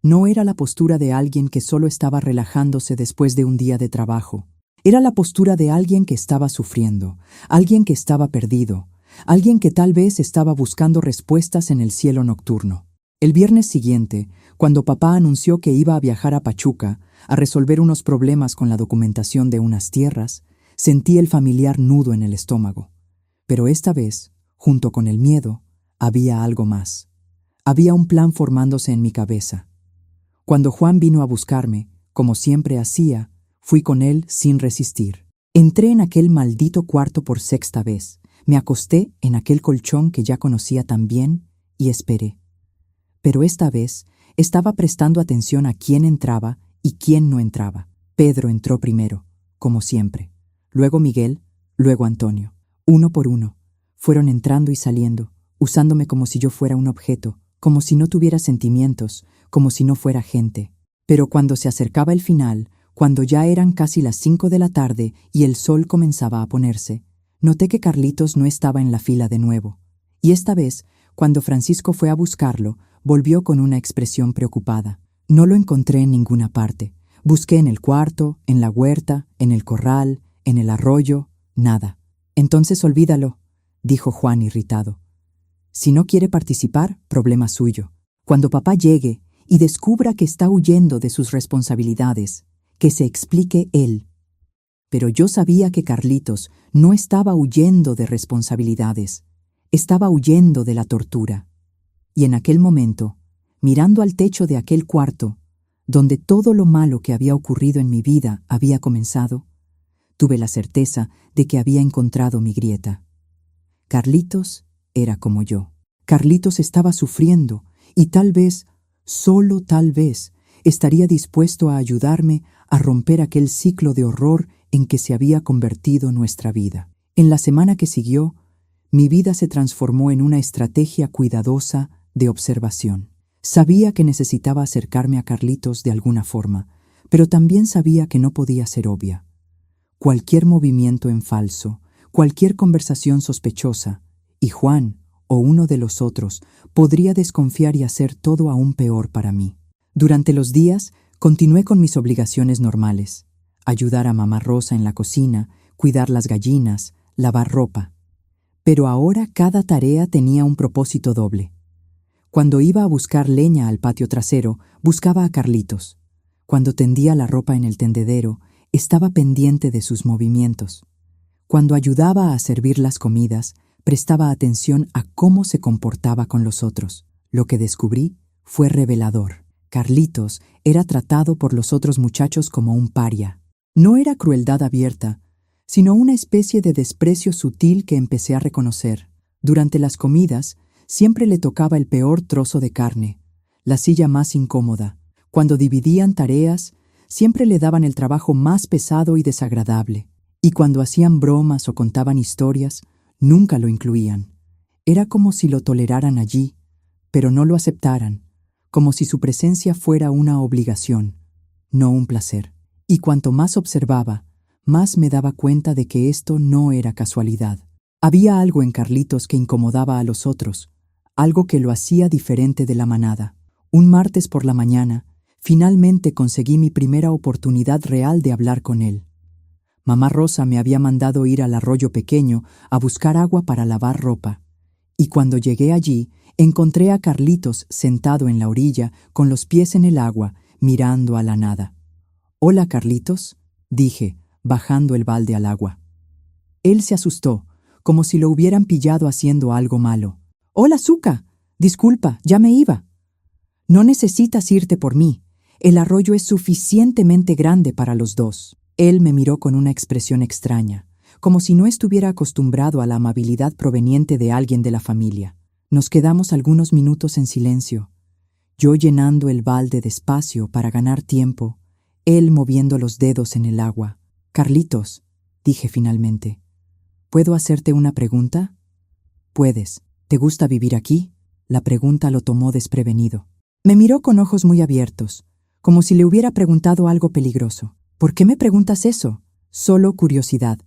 No era la postura de alguien que solo estaba relajándose después de un día de trabajo. Era la postura de alguien que estaba sufriendo, alguien que estaba perdido, alguien que tal vez estaba buscando respuestas en el cielo nocturno. El viernes siguiente, cuando papá anunció que iba a viajar a Pachuca a resolver unos problemas con la documentación de unas tierras, sentí el familiar nudo en el estómago. Pero esta vez, junto con el miedo, había algo más. Había un plan formándose en mi cabeza. Cuando Juan vino a buscarme, como siempre hacía, Fui con él sin resistir. Entré en aquel maldito cuarto por sexta vez. Me acosté en aquel colchón que ya conocía tan bien y esperé. Pero esta vez estaba prestando atención a quién entraba y quién no entraba. Pedro entró primero, como siempre. Luego Miguel, luego Antonio. Uno por uno. Fueron entrando y saliendo, usándome como si yo fuera un objeto, como si no tuviera sentimientos, como si no fuera gente. Pero cuando se acercaba el final, cuando ya eran casi las 5 de la tarde y el sol comenzaba a ponerse, noté que Carlitos no estaba en la fila de nuevo. Y esta vez, cuando Francisco fue a buscarlo, volvió con una expresión preocupada. No lo encontré en ninguna parte. Busqué en el cuarto, en la huerta, en el corral, en el arroyo, nada. Entonces olvídalo, dijo Juan irritado. Si no quiere participar, problema suyo. Cuando papá llegue y descubra que está huyendo de sus responsabilidades, que se explique él. Pero yo sabía que Carlitos no estaba huyendo de responsabilidades, estaba huyendo de la tortura. Y en aquel momento, mirando al techo de aquel cuarto, donde todo lo malo que había ocurrido en mi vida había comenzado, tuve la certeza de que había encontrado mi grieta. Carlitos era como yo. Carlitos estaba sufriendo y tal vez, solo tal vez, estaría dispuesto a ayudarme a romper aquel ciclo de horror en que se había convertido nuestra vida. En la semana que siguió, mi vida se transformó en una estrategia cuidadosa de observación. Sabía que necesitaba acercarme a Carlitos de alguna forma, pero también sabía que no podía ser obvia. Cualquier movimiento en falso, cualquier conversación sospechosa, y Juan, o uno de los otros, podría desconfiar y hacer todo aún peor para mí. Durante los días, continué con mis obligaciones normales: ayudar a mamá Rosa en la cocina, cuidar las gallinas, lavar ropa. Pero ahora cada tarea tenía un propósito doble. Cuando iba a buscar leña al patio trasero, buscaba a Carlitos. Cuando tendía la ropa en el tendedero, estaba pendiente de sus movimientos. Cuando ayudaba a servir las comidas, prestaba atención a cómo se comportaba con los otros. Lo que descubrí fue revelador. Carlitos era tratado por los otros muchachos como un paria. No era crueldad abierta, sino una especie de desprecio sutil que empecé a reconocer. Durante las comidas, siempre le tocaba el peor trozo de carne, la silla más incómoda. Cuando dividían tareas, siempre le daban el trabajo más pesado y desagradable. Y cuando hacían bromas o contaban historias, nunca lo incluían. Era como si lo toleraran allí, pero no lo aceptaran, como si su presencia fuera una obligación, no un placer. Y cuanto más observaba, más me daba cuenta de que esto no era casualidad. Había algo en Carlitos que incomodaba a los otros, algo que lo hacía diferente de la manada. Un martes por la mañana, finalmente conseguí mi primera oportunidad real de hablar con él. Mamá Rosa me había mandado ir al arroyo pequeño a buscar agua para lavar ropa, y cuando llegué allí, encontré a Carlitos sentado en la orilla, con los pies en el agua, mirando a la nada. «Hola, Carlitos», dije, bajando el balde al agua. Él se asustó, como si lo hubieran pillado haciendo algo malo. «Hola, Zuka. Disculpa, ya me iba». «No necesitas irte por mí. El arroyo es suficientemente grande para los dos». Él me miró con una expresión extraña, como si no estuviera acostumbrado a la amabilidad proveniente de alguien de la familia. Nos quedamos algunos minutos en silencio, yo llenando el balde despacio para ganar tiempo, él moviendo los dedos en el agua. «Carlitos», dije finalmente, «¿puedo hacerte una pregunta?» «Puedes. ¿Te gusta vivir aquí?» La pregunta lo tomó desprevenido. Me miró con ojos muy abiertos, como si le hubiera preguntado algo peligroso. «¿Por qué me preguntas eso?» «Solo curiosidad.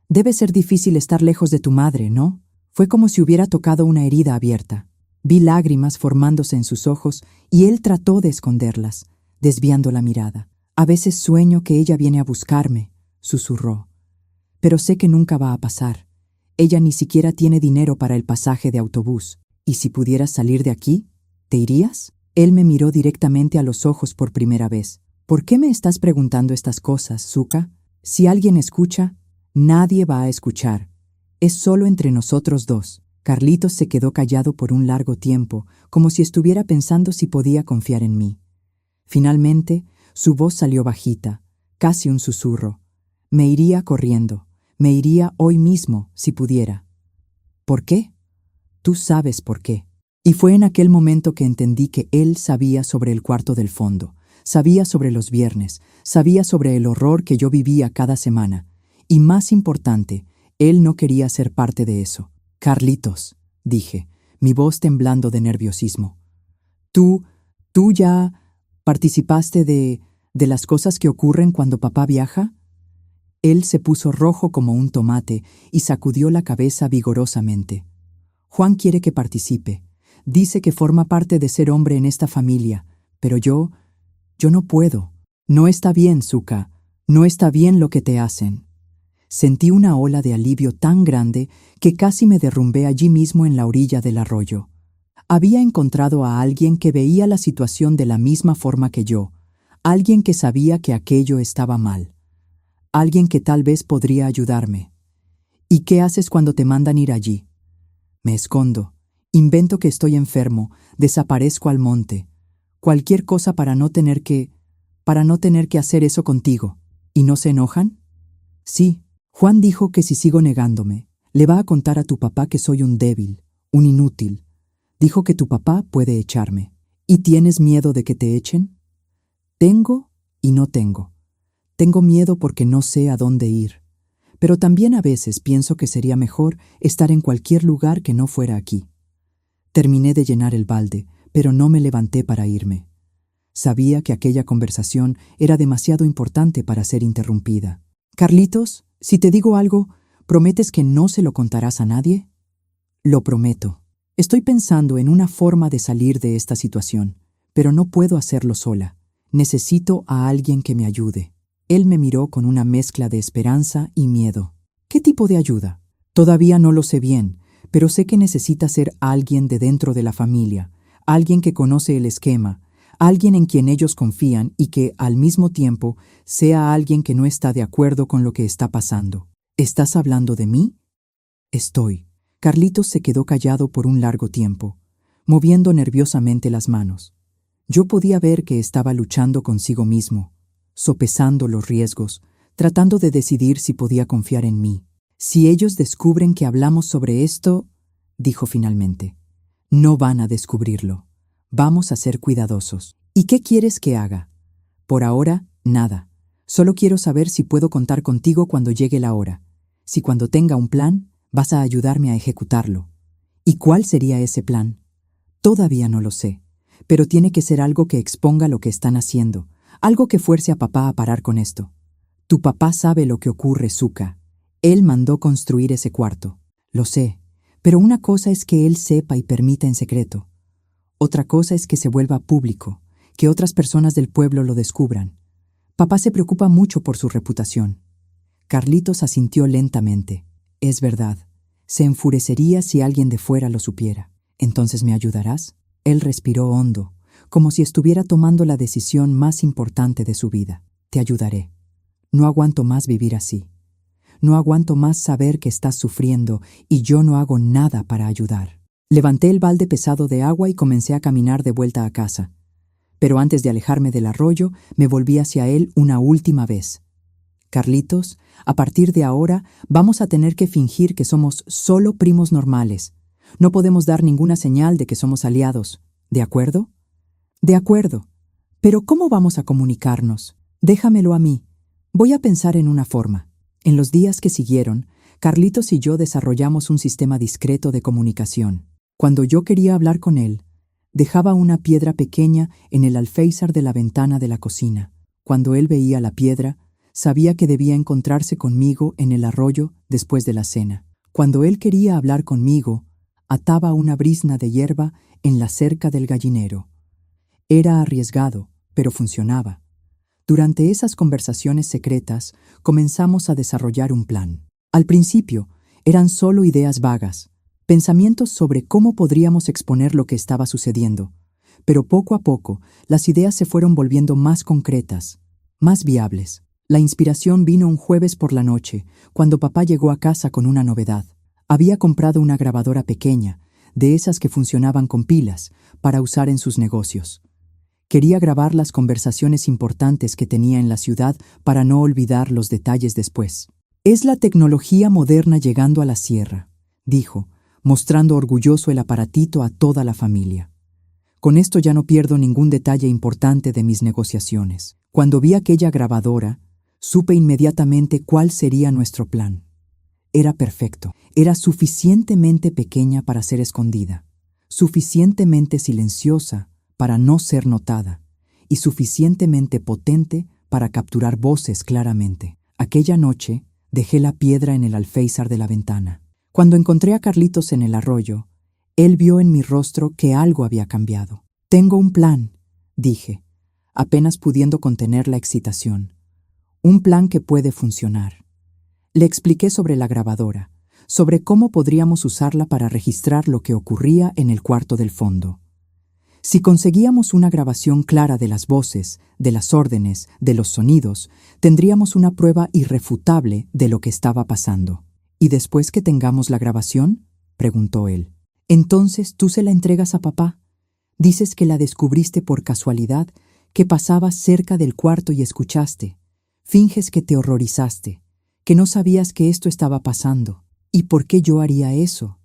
Debe ser difícil estar lejos de tu madre, ¿no?» Fue como si hubiera tocado una herida abierta. Vi lágrimas formándose en sus ojos y él trató de esconderlas, desviando la mirada. «A veces sueño que ella viene a buscarme», susurró. «Pero sé que nunca va a pasar. Ella ni siquiera tiene dinero para el pasaje de autobús. ¿Y si pudieras salir de aquí? ¿Te irías?» Él me miró directamente a los ojos por primera vez. «¿Por qué me estás preguntando estas cosas, Zuka? Si alguien escucha, nadie va a escuchar. Es solo entre nosotros dos». Carlitos se quedó callado por un largo tiempo, como si estuviera pensando si podía confiar en mí. Finalmente, su voz salió bajita, casi un susurro. Me iría corriendo, me iría hoy mismo si pudiera. ¿Por qué? Tú sabes por qué. Y fue en aquel momento que entendí que él sabía sobre el cuarto del fondo, sabía sobre los viernes, sabía sobre el horror que yo vivía cada semana. Y más importante, él no quería ser parte de eso. Carlitos, dije, mi voz temblando de nerviosismo. ¿Tú ya participaste de las cosas que ocurren cuando papá viaja? Él se puso rojo como un tomate y sacudió la cabeza vigorosamente. Juan quiere que participe. Dice que forma parte de ser hombre en esta familia, pero yo no puedo. No está bien, Zuka. No está bien lo que te hacen. Sentí una ola de alivio tan grande que casi me derrumbé allí mismo en la orilla del arroyo. Había encontrado a alguien que veía la situación de la misma forma que yo, alguien que sabía que aquello estaba mal, alguien que tal vez podría ayudarme. ¿Y qué haces cuando te mandan ir allí? Me escondo, invento que estoy enfermo, desaparezco al monte, cualquier cosa para no tener que hacer eso contigo. ¿Y no se enojan? Sí, Juan dijo que si sigo negándome, le va a contar a tu papá que soy un débil, un inútil. Dijo que tu papá puede echarme. ¿Y tienes miedo de que te echen? Tengo y no tengo. Tengo miedo porque no sé a dónde ir. Pero también a veces pienso que sería mejor estar en cualquier lugar que no fuera aquí. Terminé de llenar el balde, pero no me levanté para irme. Sabía que aquella conversación era demasiado importante para ser interrumpida. Carlitos, si te digo algo, ¿prometes que no se lo contarás a nadie? Lo prometo. Estoy pensando en una forma de salir de esta situación, pero no puedo hacerlo sola. Necesito a alguien que me ayude. Él me miró con una mezcla de esperanza y miedo. ¿Qué tipo de ayuda? Todavía no lo sé bien, pero sé que necesita ser alguien de dentro de la familia, alguien que conoce el esquema, alguien en quien ellos confían y que, al mismo tiempo, sea alguien que no está de acuerdo con lo que está pasando. ¿Estás hablando de mí? Estoy. Carlitos se quedó callado por un largo tiempo, moviendo nerviosamente las manos. Yo podía ver que estaba luchando consigo mismo, sopesando los riesgos, tratando de decidir si podía confiar en mí. Si ellos descubren que hablamos sobre esto, dijo finalmente, no van a descubrirlo. Vamos a ser cuidadosos. ¿Y qué quieres que haga? Por ahora, nada. Solo quiero saber si puedo contar contigo cuando llegue la hora. Si cuando tenga un plan, vas a ayudarme a ejecutarlo. ¿Y cuál sería ese plan? Todavía no lo sé, pero tiene que ser algo que exponga lo que están haciendo, algo que fuerce a papá a parar con esto. Tu papá sabe lo que ocurre, Zuka. Él mandó construir ese cuarto. Lo sé, pero una cosa es que él sepa y permita en secreto. Otra cosa es que se vuelva público, que otras personas del pueblo lo descubran. Papá se preocupa mucho por su reputación. Carlitos asintió lentamente. Es verdad. Se enfurecería si alguien de fuera lo supiera. ¿Entonces me ayudarás? Él respiró hondo, como si estuviera tomando la decisión más importante de su vida. Te ayudaré. No aguanto más vivir así. No aguanto más saber que estás sufriendo y yo no hago nada para ayudar. Levanté el balde pesado de agua y comencé a caminar de vuelta a casa. Pero antes de alejarme del arroyo, me volví hacia él una última vez. Carlitos, a partir de ahora vamos a tener que fingir que somos solo primos normales. No podemos dar ninguna señal de que somos aliados. ¿De acuerdo? De acuerdo. Pero ¿cómo vamos a comunicarnos? Déjamelo a mí. Voy a pensar en una forma. En los días que siguieron, Carlitos y yo desarrollamos un sistema discreto de comunicación. Cuando yo quería hablar con él, dejaba una piedra pequeña en el alféizar de la ventana de la cocina. Cuando él veía la piedra, sabía que debía encontrarse conmigo en el arroyo después de la cena. Cuando él quería hablar conmigo, ataba una brizna de hierba en la cerca del gallinero. Era arriesgado, pero funcionaba. Durante esas conversaciones secretas, comenzamos a desarrollar un plan. Al principio, eran solo ideas vagas, pensamientos sobre cómo podríamos exponer lo que estaba sucediendo. Pero poco a poco, las ideas se fueron volviendo más concretas, más viables. La inspiración vino un jueves por la noche, cuando papá llegó a casa con una novedad. Había comprado una grabadora pequeña, de esas que funcionaban con pilas, para usar en sus negocios. Quería grabar las conversaciones importantes que tenía en la ciudad para no olvidar los detalles después. «Es la tecnología moderna llegando a la sierra», dijo, mostrando orgulloso el aparatito a toda la familia. «Con esto ya no pierdo ningún detalle importante de mis negociaciones. Cuando vi aquella grabadora, supe inmediatamente cuál sería nuestro plan. Era perfecto. Era suficientemente pequeña para ser escondida, suficientemente silenciosa para no ser notada y suficientemente potente para capturar voces claramente. Aquella noche dejé la piedra en el alféizar de la ventana. Cuando encontré a Carlitos en el arroyo, él vio en mi rostro que algo había cambiado. «Tengo un plan», dije, apenas pudiendo contener la excitación. «Un plan que puede funcionar». Le expliqué sobre la grabadora, sobre cómo podríamos usarla para registrar lo que ocurría en el cuarto del fondo. Si conseguíamos una grabación clara de las voces, de las órdenes, de los sonidos, tendríamos una prueba irrefutable de lo que estaba pasando. «¿Y después que tengamos la grabación?», preguntó él. «Entonces tú se la entregas a papá. Dices que la descubriste por casualidad, que pasabas cerca del cuarto y escuchaste. Finges que te horrorizaste, que no sabías que esto estaba pasando. ¿Y por qué yo haría eso?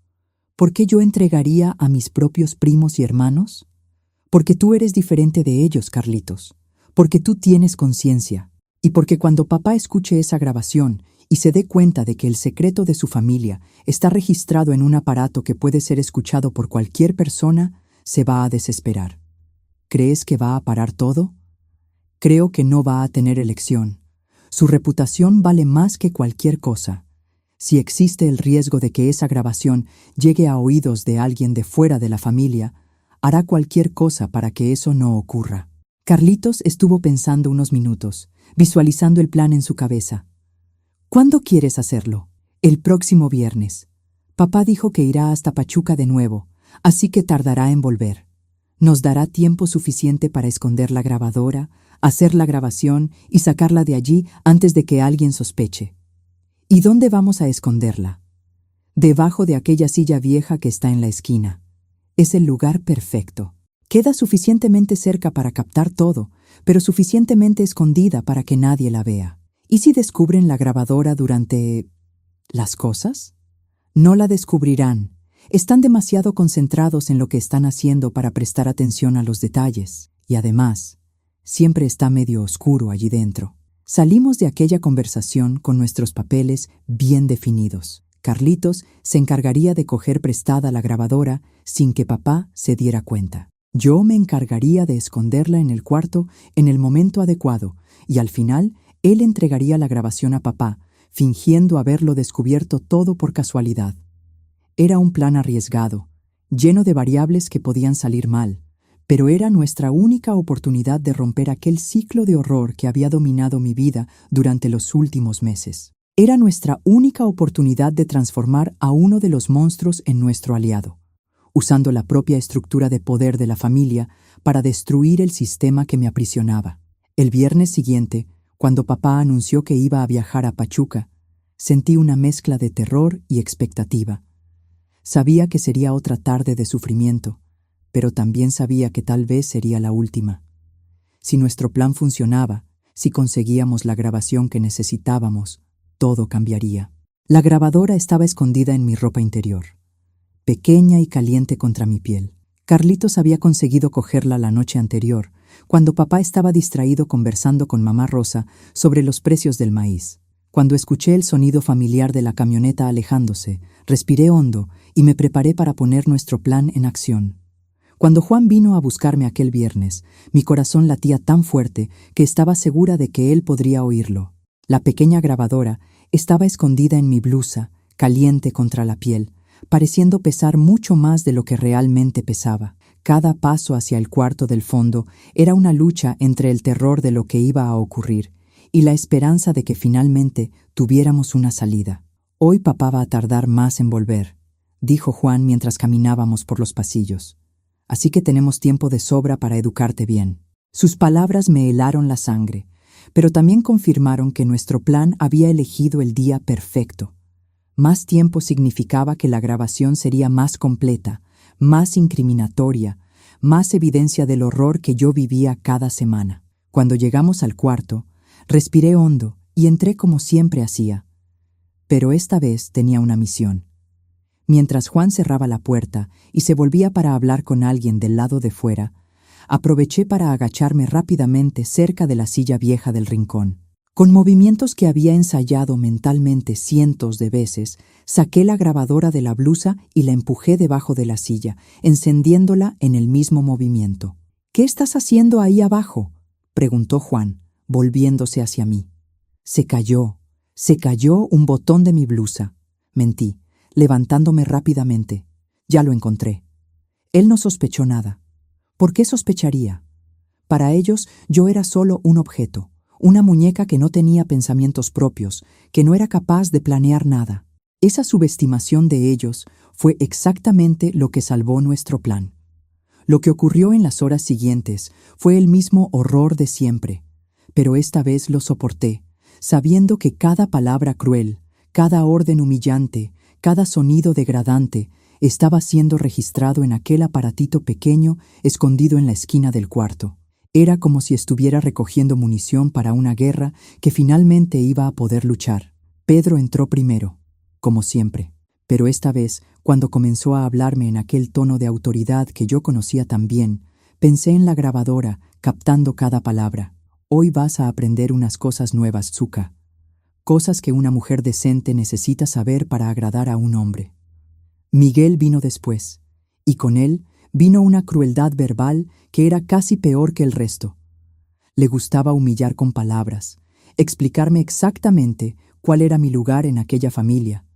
¿Por qué yo entregaría a mis propios primos y hermanos? Porque tú eres diferente de ellos, Carlitos. Porque tú tienes conciencia. Y porque cuando papá escuche esa grabación y se dé cuenta de que el secreto de su familia está registrado en un aparato que puede ser escuchado por cualquier persona, se va a desesperar. ¿Crees que va a parar todo? Creo que no va a tener elección. Su reputación vale más que cualquier cosa. Si existe el riesgo de que esa grabación llegue a oídos de alguien de fuera de la familia, hará cualquier cosa para que eso no ocurra». Carlitos estuvo pensando unos minutos, visualizando el plan en su cabeza. «¿Cuándo quieres hacerlo?» «El próximo viernes. Papá dijo que irá hasta Pachuca de nuevo, así que tardará en volver. Nos dará tiempo suficiente para esconder la grabadora, hacer la grabación y sacarla de allí antes de que alguien sospeche». «¿Y dónde vamos a esconderla?» «Debajo de aquella silla vieja que está en la esquina. Es el lugar perfecto. Queda suficientemente cerca para captar todo, pero suficientemente escondida para que nadie la vea. ¿Y si descubren la grabadora durante las cosas? No la descubrirán. Están demasiado concentrados en lo que están haciendo para prestar atención a los detalles. Y además, siempre está medio oscuro allí dentro». Salimos de aquella conversación con nuestros papeles bien definidos. Carlitos se encargaría de coger prestada la grabadora sin que papá se diera cuenta. Yo me encargaría de esconderla en el cuarto en el momento adecuado y al final él entregaría la grabación a papá, fingiendo haberlo descubierto todo por casualidad. Era un plan arriesgado, lleno de variables que podían salir mal, pero era nuestra única oportunidad de romper aquel ciclo de horror que había dominado mi vida durante los últimos meses. Era nuestra única oportunidad de transformar a uno de los monstruos en nuestro aliado, usando la propia estructura de poder de la familia para destruir el sistema que me aprisionaba. El viernes siguiente, cuando papá anunció que iba a viajar a Pachuca, sentí una mezcla de terror y expectativa. Sabía que sería otra tarde de sufrimiento, pero también sabía que tal vez sería la última. Si nuestro plan funcionaba, si conseguíamos la grabación que necesitábamos, todo cambiaría. La grabadora estaba escondida en mi ropa interior, pequeña y caliente contra mi piel. Carlitos había conseguido cogerla la noche anterior, cuando papá estaba distraído conversando con mamá Rosa sobre los precios del maíz. Cuando escuché el sonido familiar de la camioneta alejándose, respiré hondo y me preparé para poner nuestro plan en acción. Cuando Juan vino a buscarme aquel viernes, mi corazón latía tan fuerte que estaba segura de que él podría oírlo. La pequeña grabadora estaba escondida en mi blusa, caliente contra la piel, pareciendo pesar mucho más de lo que realmente pesaba. Cada paso hacia el cuarto del fondo era una lucha entre el terror de lo que iba a ocurrir y la esperanza de que finalmente tuviéramos una salida. «Hoy papá va a tardar más en volver», dijo Juan mientras caminábamos por los pasillos. «Así que tenemos tiempo de sobra para educarte bien». Sus palabras me helaron la sangre, pero también confirmaron que nuestro plan había elegido el día perfecto. Más tiempo significaba que la grabación sería más completa, más incriminatoria, más evidencia del horror que yo vivía cada semana. Cuando llegamos al cuarto, respiré hondo y entré como siempre hacía. Pero esta vez tenía una misión. Mientras Juan cerraba la puerta y se volvía para hablar con alguien del lado de fuera, aproveché para agacharme rápidamente cerca de la silla vieja del rincón. Con movimientos que había ensayado mentalmente cientos de veces, saqué la grabadora de la blusa y la empujé debajo de la silla, encendiéndola en el mismo movimiento. «¿Qué estás haciendo ahí abajo?», preguntó Juan, volviéndose hacia mí. Se cayó un botón de mi blusa. Mentí, levantándome rápidamente. Ya lo encontré. Él no sospechó nada. ¿Por qué sospecharía? Para ellos yo era solo un objeto, una muñeca que no tenía pensamientos propios, que no era capaz de planear nada. Esa subestimación de ellos fue exactamente lo que salvó nuestro plan. Lo que ocurrió en las horas siguientes fue el mismo horror de siempre, pero esta vez lo soporté, sabiendo que cada palabra cruel, cada orden humillante, cada sonido degradante estaba siendo registrado en aquel aparatito pequeño escondido en la esquina del cuarto. Era como si estuviera recogiendo munición para una guerra que finalmente iba a poder luchar. Pedro entró primero, como siempre, pero esta vez, cuando comenzó a hablarme en aquel tono de autoridad que yo conocía tan bien, pensé en la grabadora, captando cada palabra. «Hoy vas a aprender unas cosas nuevas, Zuka. Cosas que una mujer decente necesita saber para agradar a un hombre». Miguel vino después, y con él vino una crueldad verbal que era casi peor que el resto. Le gustaba humillar con palabras, explicarme exactamente cuál era mi lugar en aquella familia,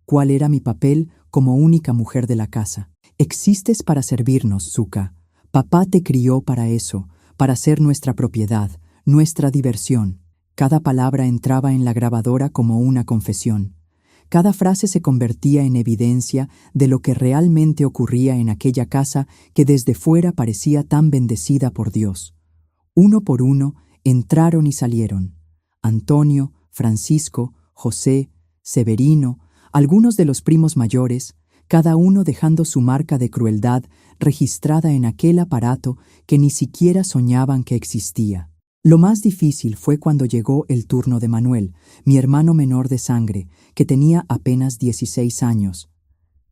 cuál era mi papel como única mujer de la casa. «Existes para servirnos, Zuka. Papá te crió para eso, para ser nuestra propiedad, nuestra diversión». Cada palabra entraba en la grabadora como una confesión. Cada frase se convertía en evidencia de lo que realmente ocurría en aquella casa que desde fuera parecía tan bendecida por Dios. Uno por uno entraron y salieron. Antonio, Francisco, José, Severino, algunos de los primos mayores, cada uno dejando su marca de crueldad registrada en aquel aparato que ni siquiera soñaban que existía. Lo más difícil fue cuando llegó el turno de Manuel, mi hermano menor de sangre, que tenía apenas 16 años.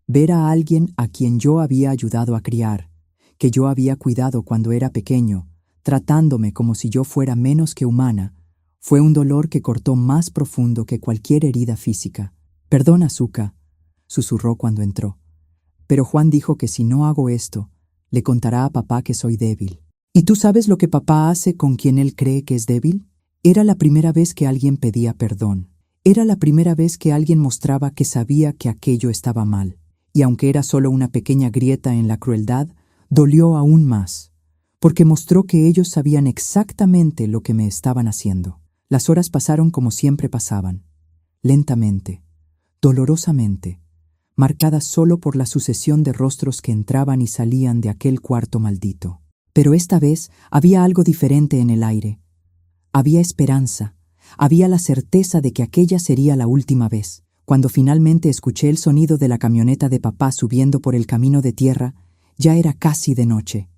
Ver a alguien a quien yo había ayudado a criar, que yo había cuidado cuando era pequeño, tratándome como si yo fuera menos que humana, fue un dolor que cortó más profundo que cualquier herida física. «Perdona, Zuka», susurró cuando entró. «Pero Juan dijo que si no hago esto, le contará a papá que soy débil». «¿Y tú sabes lo que papá hace con quien él cree que es débil?». Era la primera vez que alguien pedía perdón. Era la primera vez que alguien mostraba que sabía que aquello estaba mal. Y aunque era solo una pequeña grieta en la crueldad, dolió aún más, porque mostró que ellos sabían exactamente lo que me estaban haciendo. Las horas pasaron como siempre pasaban, lentamente, dolorosamente, marcadas solo por la sucesión de rostros que entraban y salían de aquel cuarto maldito. Pero esta vez había algo diferente en el aire. Había esperanza, había la certeza de que aquella sería la última vez. Cuando finalmente escuché el sonido de la camioneta de papá subiendo por el camino de tierra, ya era casi de noche.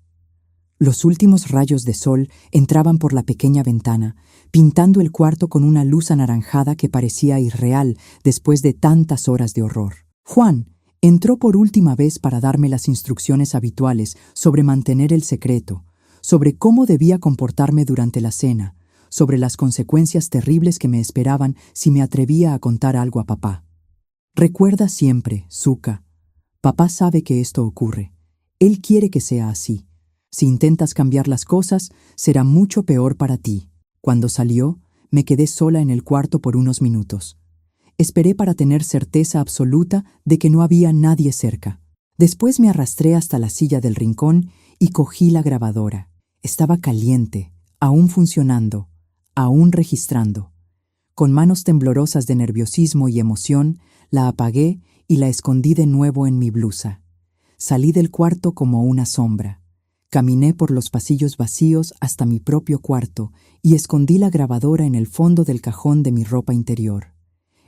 Los últimos rayos de sol entraban por la pequeña ventana, pintando el cuarto con una luz anaranjada que parecía irreal después de tantas horas de horror. Juan entró por última vez para darme las instrucciones habituales sobre mantener el secreto, sobre cómo debía comportarme durante la cena, sobre las consecuencias terribles que me esperaban si me atrevía a contar algo a papá. «Recuerda siempre, Zuka, papá sabe que esto ocurre. Él quiere que sea así. Si intentas cambiar las cosas, será mucho peor para ti». Cuando salió, me quedé sola en el cuarto por unos minutos. Esperé para tener certeza absoluta de que no había nadie cerca. Después me arrastré hasta la silla del rincón y cogí la grabadora. Estaba caliente, aún funcionando, aún registrando. Con manos temblorosas de nerviosismo y emoción, la apagué y la escondí de nuevo en mi blusa. Salí del cuarto como una sombra. Caminé por los pasillos vacíos hasta mi propio cuarto y escondí la grabadora en el fondo del cajón de mi ropa interior.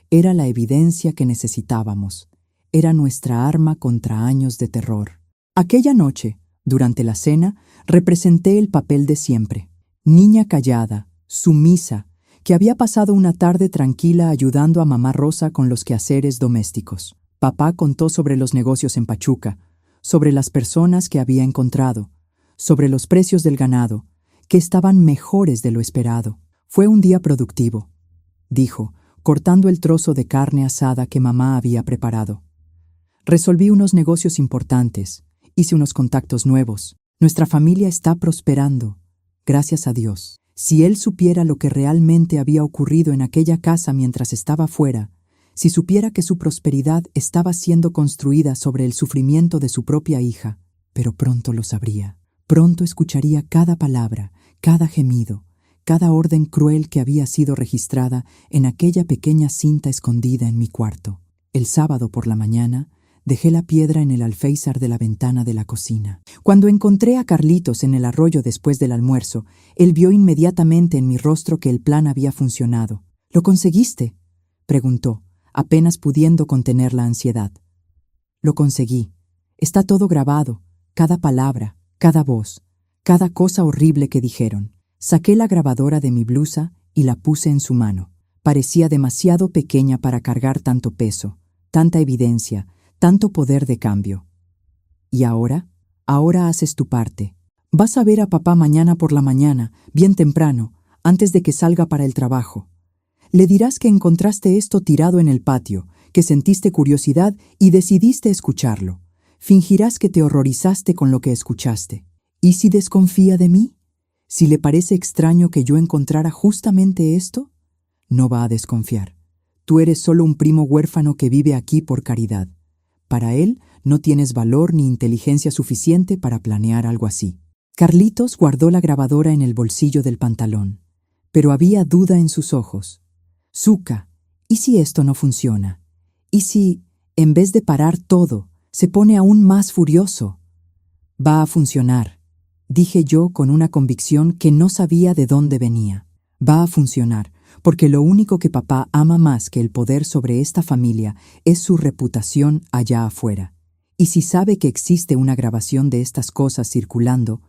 Era la evidencia que necesitábamos. Era nuestra arma contra años de terror. Aquella noche, Durante la cena, representé el papel de siempre. Niña callada, sumisa, que había pasado una tarde tranquila ayudando a mamá Rosa con los quehaceres domésticos. Papá contó sobre los negocios en Pachuca, sobre las personas que había encontrado, sobre los precios del ganado, que estaban mejores de lo esperado. Fue un día productivo, dijo, cortando el trozo de carne asada que mamá había preparado. Resolví unos negocios importantes, hice unos contactos nuevos. Nuestra familia está prosperando, gracias a Dios. Si él supiera lo que realmente había ocurrido en aquella casa mientras estaba fuera, si supiera que su prosperidad estaba siendo construida sobre el sufrimiento de su propia hija, pero pronto lo sabría. Pronto escucharía cada palabra, cada gemido, cada orden cruel que había sido registrada en aquella pequeña cinta escondida en mi cuarto. El sábado por la mañana, dejé la piedra en el alféizar de la ventana de la cocina. Cuando encontré a Carlitos en el arroyo después del almuerzo, él vio inmediatamente en mi rostro que el plan había funcionado. «¿Lo conseguiste?», preguntó, apenas pudiendo contener la ansiedad. «Lo conseguí. Está todo grabado, cada palabra, cada voz, cada cosa horrible que dijeron». Saqué la grabadora de mi blusa y la puse en su mano. Parecía demasiado pequeña para cargar tanto peso, tanta evidencia, tanto poder de cambio. «¿Y ahora? Ahora haces tu parte. Vas a ver a papá mañana por la mañana, bien temprano, antes de que salga para el trabajo. Le dirás que encontraste esto tirado en el patio, que sentiste curiosidad y decidiste escucharlo. Fingirás que te horrorizaste con lo que escuchaste. ¿Y si desconfía de mí? Si le parece extraño que yo encontrara justamente esto, no va a desconfiar. Tú eres solo un primo huérfano que vive aquí por caridad. Para él no tienes valor ni inteligencia suficiente para planear algo así». Carlitos guardó la grabadora en el bolsillo del pantalón, pero había duda en sus ojos. «Zuka, ¿y si esto no funciona? ¿Y si, en vez de parar todo, se pone aún más furioso?» «Va a funcionar», dije yo con una convicción que no sabía de dónde venía. «Va a funcionar, porque lo único que papá ama más que el poder sobre esta familia es su reputación allá afuera. Y si sabe que existe una grabación de estas cosas circulando,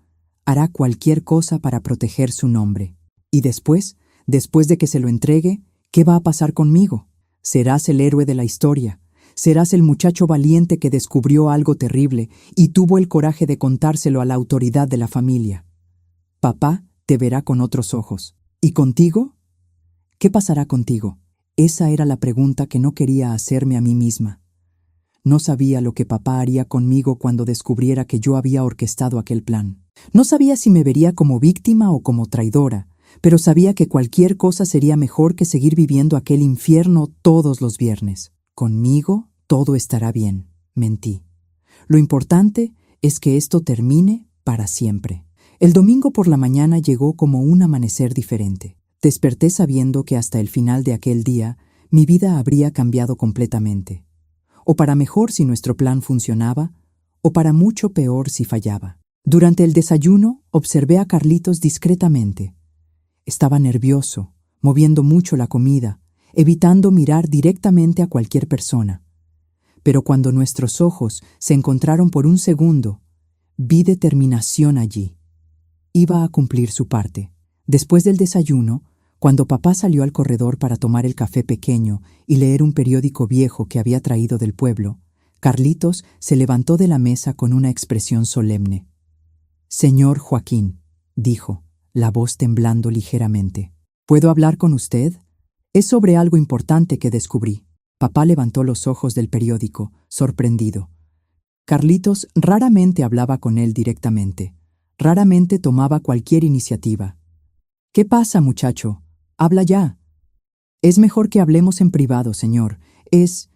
hará cualquier cosa para proteger su nombre. Y después de que se lo entregue, ¿qué va a pasar conmigo? Serás el héroe de la historia. Serás el muchacho valiente que descubrió algo terrible y tuvo el coraje de contárselo a la autoridad de la familia. Papá te verá con otros ojos. ¿Y contigo? ¿Qué pasará contigo?». Esa era la pregunta que no quería hacerme a mí misma. No sabía lo que papá haría conmigo cuando descubriera que yo había orquestado aquel plan. No sabía si me vería como víctima o como traidora, pero sabía que cualquier cosa sería mejor que seguir viviendo aquel infierno todos los viernes. «Conmigo todo estará bien», mentí. «Lo importante es que esto termine para siempre». El domingo por la mañana llegó como un amanecer diferente. Desperté sabiendo que hasta el final de aquel día mi vida habría cambiado completamente. O para mejor si nuestro plan funcionaba, o para mucho peor si fallaba. Durante el desayuno observé a Carlitos discretamente. Estaba nervioso, moviendo mucho la comida, evitando mirar directamente a cualquier persona. Pero cuando nuestros ojos se encontraron por un segundo, vi determinación allí. Iba a cumplir su parte. Después del desayuno, cuando papá salió al corredor para tomar el café pequeño y leer un periódico viejo que había traído del pueblo, Carlitos se levantó de la mesa con una expresión solemne. «Señor Joaquín», dijo, la voz temblando ligeramente, «¿puedo hablar con usted? Es sobre algo importante que descubrí». Papá levantó los ojos del periódico, sorprendido. Carlitos raramente hablaba con él directamente. Raramente tomaba cualquier iniciativa. «¿Qué pasa, muchacho? Habla ya». «Es mejor que hablemos en privado, señor. Es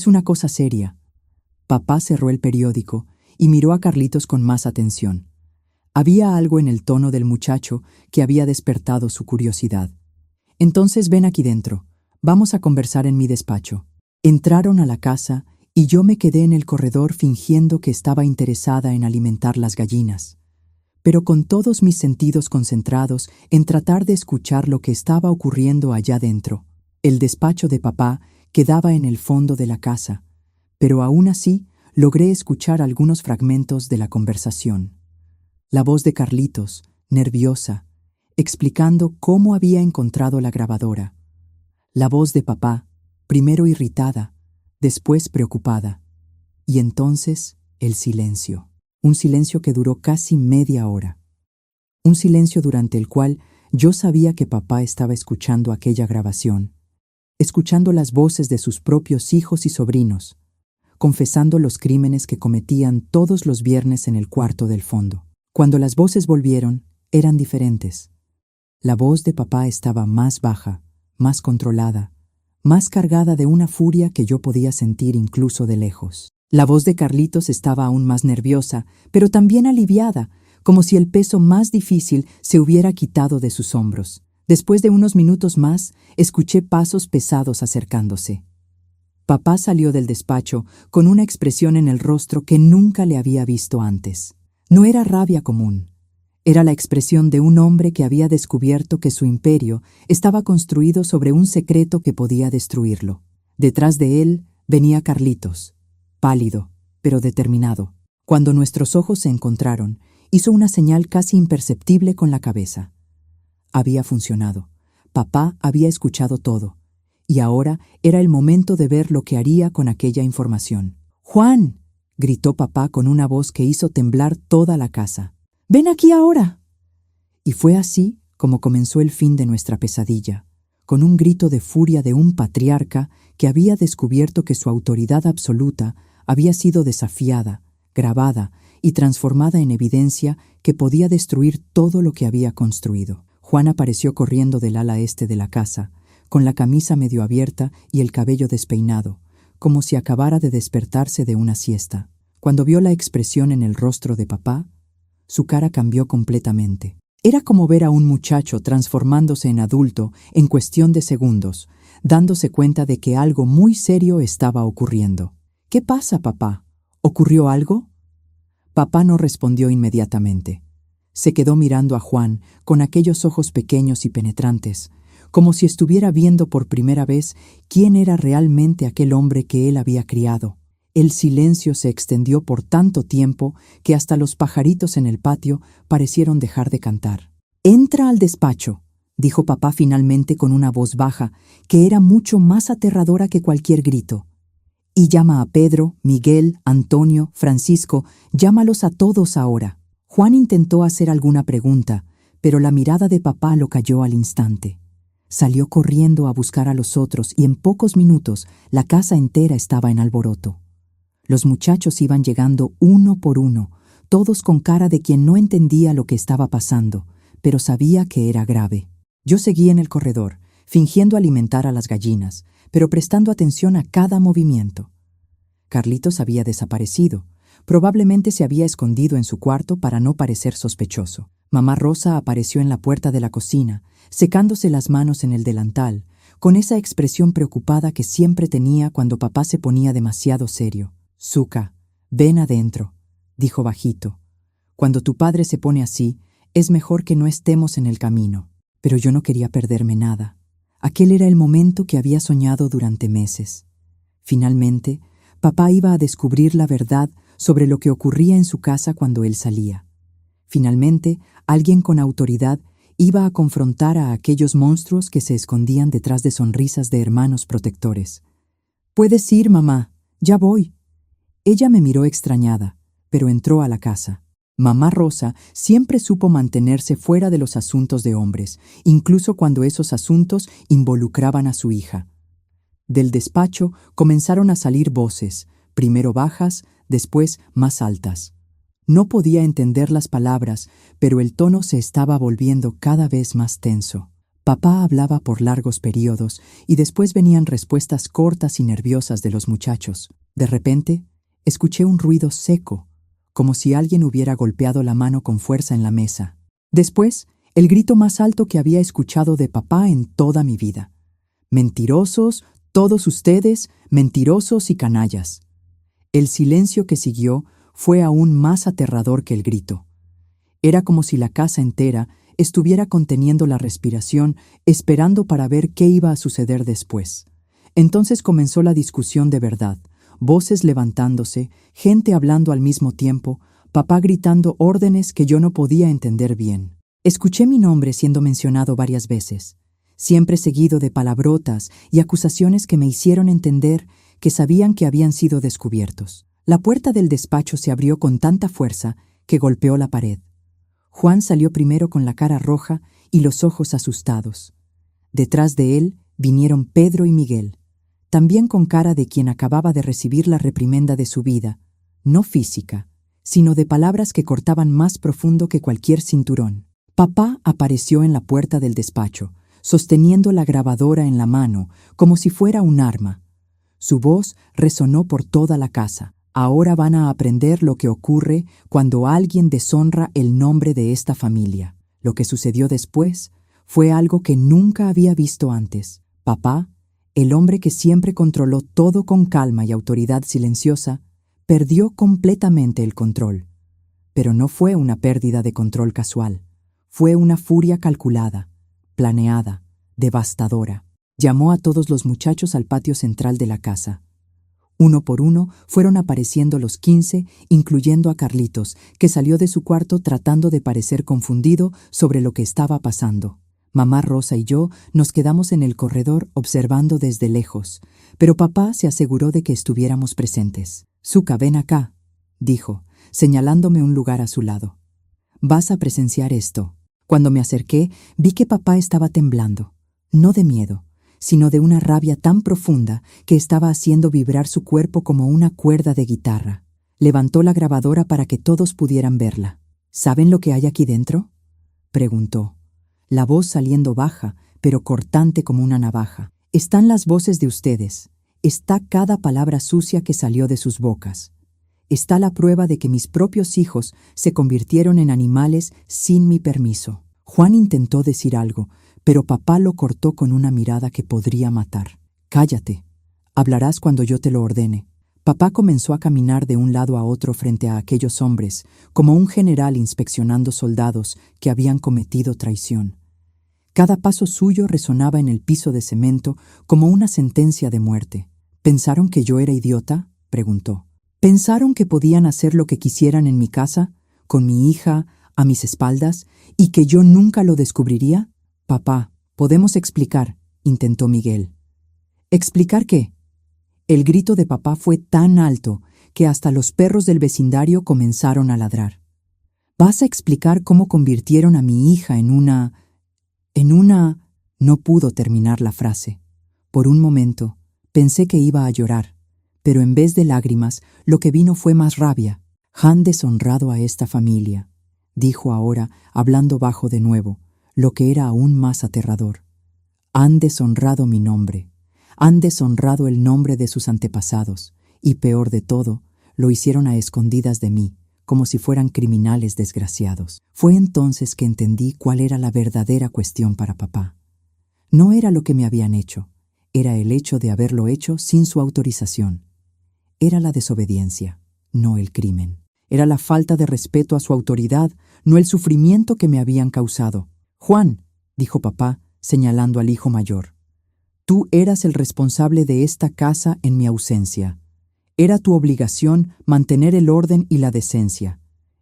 una cosa seria». Papá cerró el periódico y miró a Carlitos con más atención. Había algo en el tono del muchacho que había despertado su curiosidad. «Entonces ven aquí dentro. Vamos a conversar en mi despacho». Entraron a la casa y yo me quedé en el corredor fingiendo que estaba interesada en alimentar las gallinas, pero con todos mis sentidos concentrados en tratar de escuchar lo que estaba ocurriendo allá dentro. El despacho de papá quedaba en el fondo de la casa, pero aún así logré escuchar algunos fragmentos de la conversación. La voz de Carlitos, nerviosa, explicando cómo había encontrado la grabadora. La voz de papá, primero irritada, después preocupada. Y entonces el silencio. Un silencio que duró casi media hora. Un silencio durante el cual yo sabía que papá estaba escuchando aquella grabación, escuchando las voces de sus propios hijos y sobrinos, confesando los crímenes que cometían todos los viernes en el cuarto del fondo. Cuando las voces volvieron, eran diferentes. La voz de papá estaba más baja, más controlada, más cargada de una furia que yo podía sentir incluso de lejos. La voz de Carlitos estaba aún más nerviosa, pero también aliviada, como si el peso más difícil se hubiera quitado de sus hombros. Después de unos minutos más, escuché pasos pesados acercándose. Papá salió del despacho con una expresión en el rostro que nunca le había visto antes. No era rabia común. Era la expresión de un hombre que había descubierto que su imperio estaba construido sobre un secreto que podía destruirlo. Detrás de él venía Carlitos, pálido, pero determinado. Cuando nuestros ojos se encontraron, hizo una señal casi imperceptible con la cabeza. Había funcionado. Papá había escuchado todo. Y ahora era el momento de ver lo que haría con aquella información. «¡Juan!», gritó papá con una voz que hizo temblar toda la casa. «¡Ven aquí ahora!». Y fue así como comenzó el fin de nuestra pesadilla, con un grito de furia de un patriarca que había descubierto que su autoridad absoluta había sido desafiada, grabada y transformada en evidencia que podía destruir todo lo que había construido. Juan apareció corriendo del ala este de la casa, con la camisa medio abierta y el cabello despeinado, como si acabara de despertarse de una siesta. Cuando vio la expresión en el rostro de papá, su cara cambió completamente. Era como ver a un muchacho transformándose en adulto en cuestión de segundos, dándose cuenta de que algo muy serio estaba ocurriendo. «¿Qué pasa, papá? ¿Ocurrió algo?». Papá no respondió inmediatamente. Se quedó mirando a Juan con aquellos ojos pequeños y penetrantes, como si estuviera viendo por primera vez quién era realmente aquel hombre que él había criado. El silencio se extendió por tanto tiempo que hasta los pajaritos en el patio parecieron dejar de cantar. «Entra al despacho», dijo papá finalmente con una voz baja que era mucho más aterradora que cualquier grito. «Y llama a Pedro, Miguel, Antonio, Francisco, llámalos a todos ahora». Juan intentó hacer alguna pregunta, pero la mirada de papá lo calló al instante. Salió corriendo a buscar a los otros y en pocos minutos la casa entera estaba en alboroto. Los muchachos iban llegando uno por uno, todos con cara de quien no entendía lo que estaba pasando, pero sabía que era grave. Yo seguí en el corredor, fingiendo alimentar a las gallinas, pero prestando atención a cada movimiento. Carlitos había desaparecido. Probablemente se había escondido en su cuarto para no parecer sospechoso. Mamá Rosa apareció en la puerta de la cocina, secándose las manos en el delantal, con esa expresión preocupada que siempre tenía cuando papá se ponía demasiado serio. «Zuka, ven adentro», dijo bajito. «Cuando tu padre se pone así, es mejor que no estemos en el camino». Pero yo no quería perderme nada. Aquel era el momento que había soñado durante meses. Finalmente, papá iba a descubrir la verdad sobre lo que ocurría en su casa cuando él salía. Finalmente, alguien con autoridad iba a confrontar a aquellos monstruos que se escondían detrás de sonrisas de hermanos protectores. «Puedes ir, mamá, ya voy». Ella me miró extrañada, pero entró a la casa. Mamá Rosa siempre supo mantenerse fuera de los asuntos de hombres, incluso cuando esos asuntos involucraban a su hija. Del despacho comenzaron a salir voces, primero bajas, después más altas. No podía entender las palabras, pero el tono se estaba volviendo cada vez más tenso. Papá hablaba por largos periodos y después venían respuestas cortas y nerviosas de los muchachos. De repente, escuché un ruido seco, como si alguien hubiera golpeado la mano con fuerza en la mesa. Después, el grito más alto que había escuchado de papá en toda mi vida. «Mentirosos, todos ustedes, mentirosos y canallas». El silencio que siguió fue aún más aterrador que el grito. Era como si la casa entera estuviera conteniendo la respiración, esperando para ver qué iba a suceder después. Entonces comenzó la discusión de verdad, voces levantándose, gente hablando al mismo tiempo, papá gritando órdenes que yo no podía entender bien. Escuché mi nombre siendo mencionado varias veces, siempre seguido de palabrotas y acusaciones que me hicieron entender que sabían que habían sido descubiertos. La puerta del despacho se abrió con tanta fuerza que golpeó la pared. Juan salió primero con la cara roja y los ojos asustados. Detrás de él vinieron Pedro y Miguel, también con cara de quien acababa de recibir la reprimenda de su vida, no física, sino de palabras que cortaban más profundo que cualquier cinturón. Papá apareció en la puerta del despacho, sosteniendo la grabadora en la mano, como si fuera un arma. Su voz resonó por toda la casa. Ahora van a aprender lo que ocurre cuando alguien deshonra el nombre de esta familia. Lo que sucedió después fue algo que nunca había visto antes. Papá, el hombre que siempre controló todo con calma y autoridad silenciosa, perdió completamente el control. Pero no fue una pérdida de control casual. Fue una furia calculada, planeada, devastadora. Llamó a todos los muchachos al patio central de la casa. Uno por uno fueron apareciendo los 15, incluyendo a Carlitos, que salió de su cuarto tratando de parecer confundido sobre lo que estaba pasando. Mamá Rosa y yo nos quedamos en el corredor observando desde lejos, pero papá se aseguró de que estuviéramos presentes. «Zuka, ven acá», dijo, señalándome un lugar a su lado. «Vas a presenciar esto». Cuando me acerqué, vi que papá estaba temblando, no de miedo, sino de una rabia tan profunda que estaba haciendo vibrar su cuerpo como una cuerda de guitarra. Levantó la grabadora para que todos pudieran verla. «¿Saben lo que hay aquí dentro?», preguntó, la voz saliendo baja, pero cortante como una navaja. «Están las voces de ustedes. Está cada palabra sucia que salió de sus bocas. Está la prueba de que mis propios hijos se convirtieron en animales sin mi permiso». Juan intentó decir algo, pero papá lo cortó con una mirada que podría matar. «Cállate. Hablarás cuando yo te lo ordene». Papá comenzó a caminar de un lado a otro frente a aquellos hombres, como un general inspeccionando soldados que habían cometido traición. Cada paso suyo resonaba en el piso de cemento como una sentencia de muerte. «¿Pensaron que yo era idiota?», preguntó. «¿Pensaron que podían hacer lo que quisieran en mi casa, con mi hija, a mis espaldas, y que yo nunca lo descubriría?» «Papá, podemos explicar», intentó Miguel. «¿Explicar qué?». El grito de papá fue tan alto que hasta los perros del vecindario comenzaron a ladrar. «¿Vas a explicar cómo convirtieron a mi hija en una...?» No pudo terminar la frase. Por un momento, pensé que iba a llorar, pero en vez de lágrimas, lo que vino fue más rabia. «Han deshonrado a esta familia», dijo ahora, hablando bajo de nuevo, lo que era aún más aterrador. «Han deshonrado mi nombre. Han deshonrado el nombre de sus antepasados, y peor de todo, lo hicieron a escondidas de mí, como si fueran criminales desgraciados». Fue entonces que entendí cuál era la verdadera cuestión para papá. No era lo que me habían hecho, era el hecho de haberlo hecho sin su autorización. Era la desobediencia, no el crimen. Era la falta de respeto a su autoridad, no el sufrimiento que me habían causado. «Juan», dijo papá, señalando al hijo mayor, «tú eras el responsable de esta casa en mi ausencia. Era tu obligación mantener el orden y la decencia.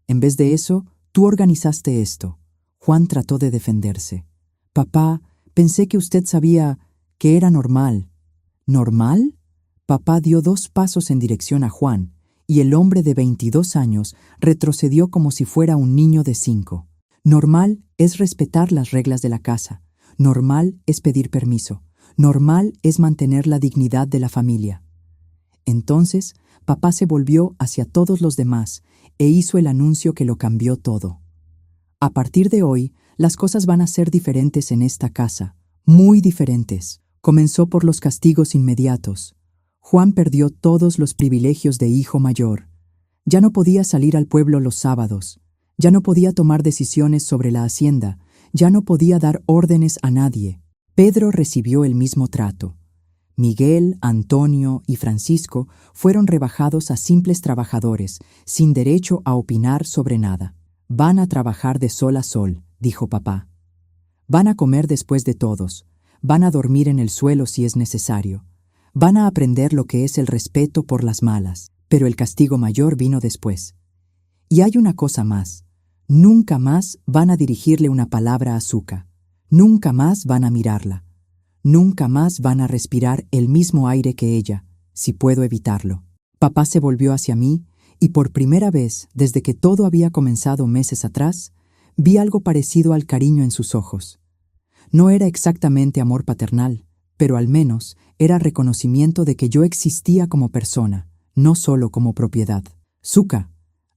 En vez de eso, tú organizaste esto». Juan trató de defenderse. «Papá, pensé que usted sabía que era normal». «¿Normal?». Papá dio 2 pasos en dirección a Juan, y el hombre de 22 años retrocedió como si fuera un niño de 5. «Normal es respetar las reglas de la casa. Normal es pedir permiso. Normal es mantener la dignidad de la familia». Entonces, papá se volvió hacia todos los demás e hizo el anuncio que lo cambió todo. «A partir de hoy, las cosas van a ser diferentes en esta casa, muy diferentes». Comenzó por los castigos inmediatos. Juan perdió todos los privilegios de hijo mayor. Ya no podía salir al pueblo los sábados. Ya no podía tomar decisiones sobre la hacienda. Ya no podía dar órdenes a nadie. Pedro recibió el mismo trato. Miguel, Antonio y Francisco fueron rebajados a simples trabajadores, sin derecho a opinar sobre nada. «Van a trabajar de sol a sol», dijo papá. «Van a comer después de todos. Van a dormir en el suelo si es necesario. Van a aprender lo que es el respeto por las malas». Pero el castigo mayor vino después. Y hay una cosa más. Nunca más van a dirigirle una palabra a Zuka. Nunca más van a mirarla. Nunca más van a respirar el mismo aire que ella, si puedo evitarlo. Papá se volvió hacia mí y por primera vez, desde que todo había comenzado meses atrás, vi algo parecido al cariño en sus ojos. No era exactamente amor paternal, pero al menos era reconocimiento de que yo existía como persona, no solo como propiedad. Zuka,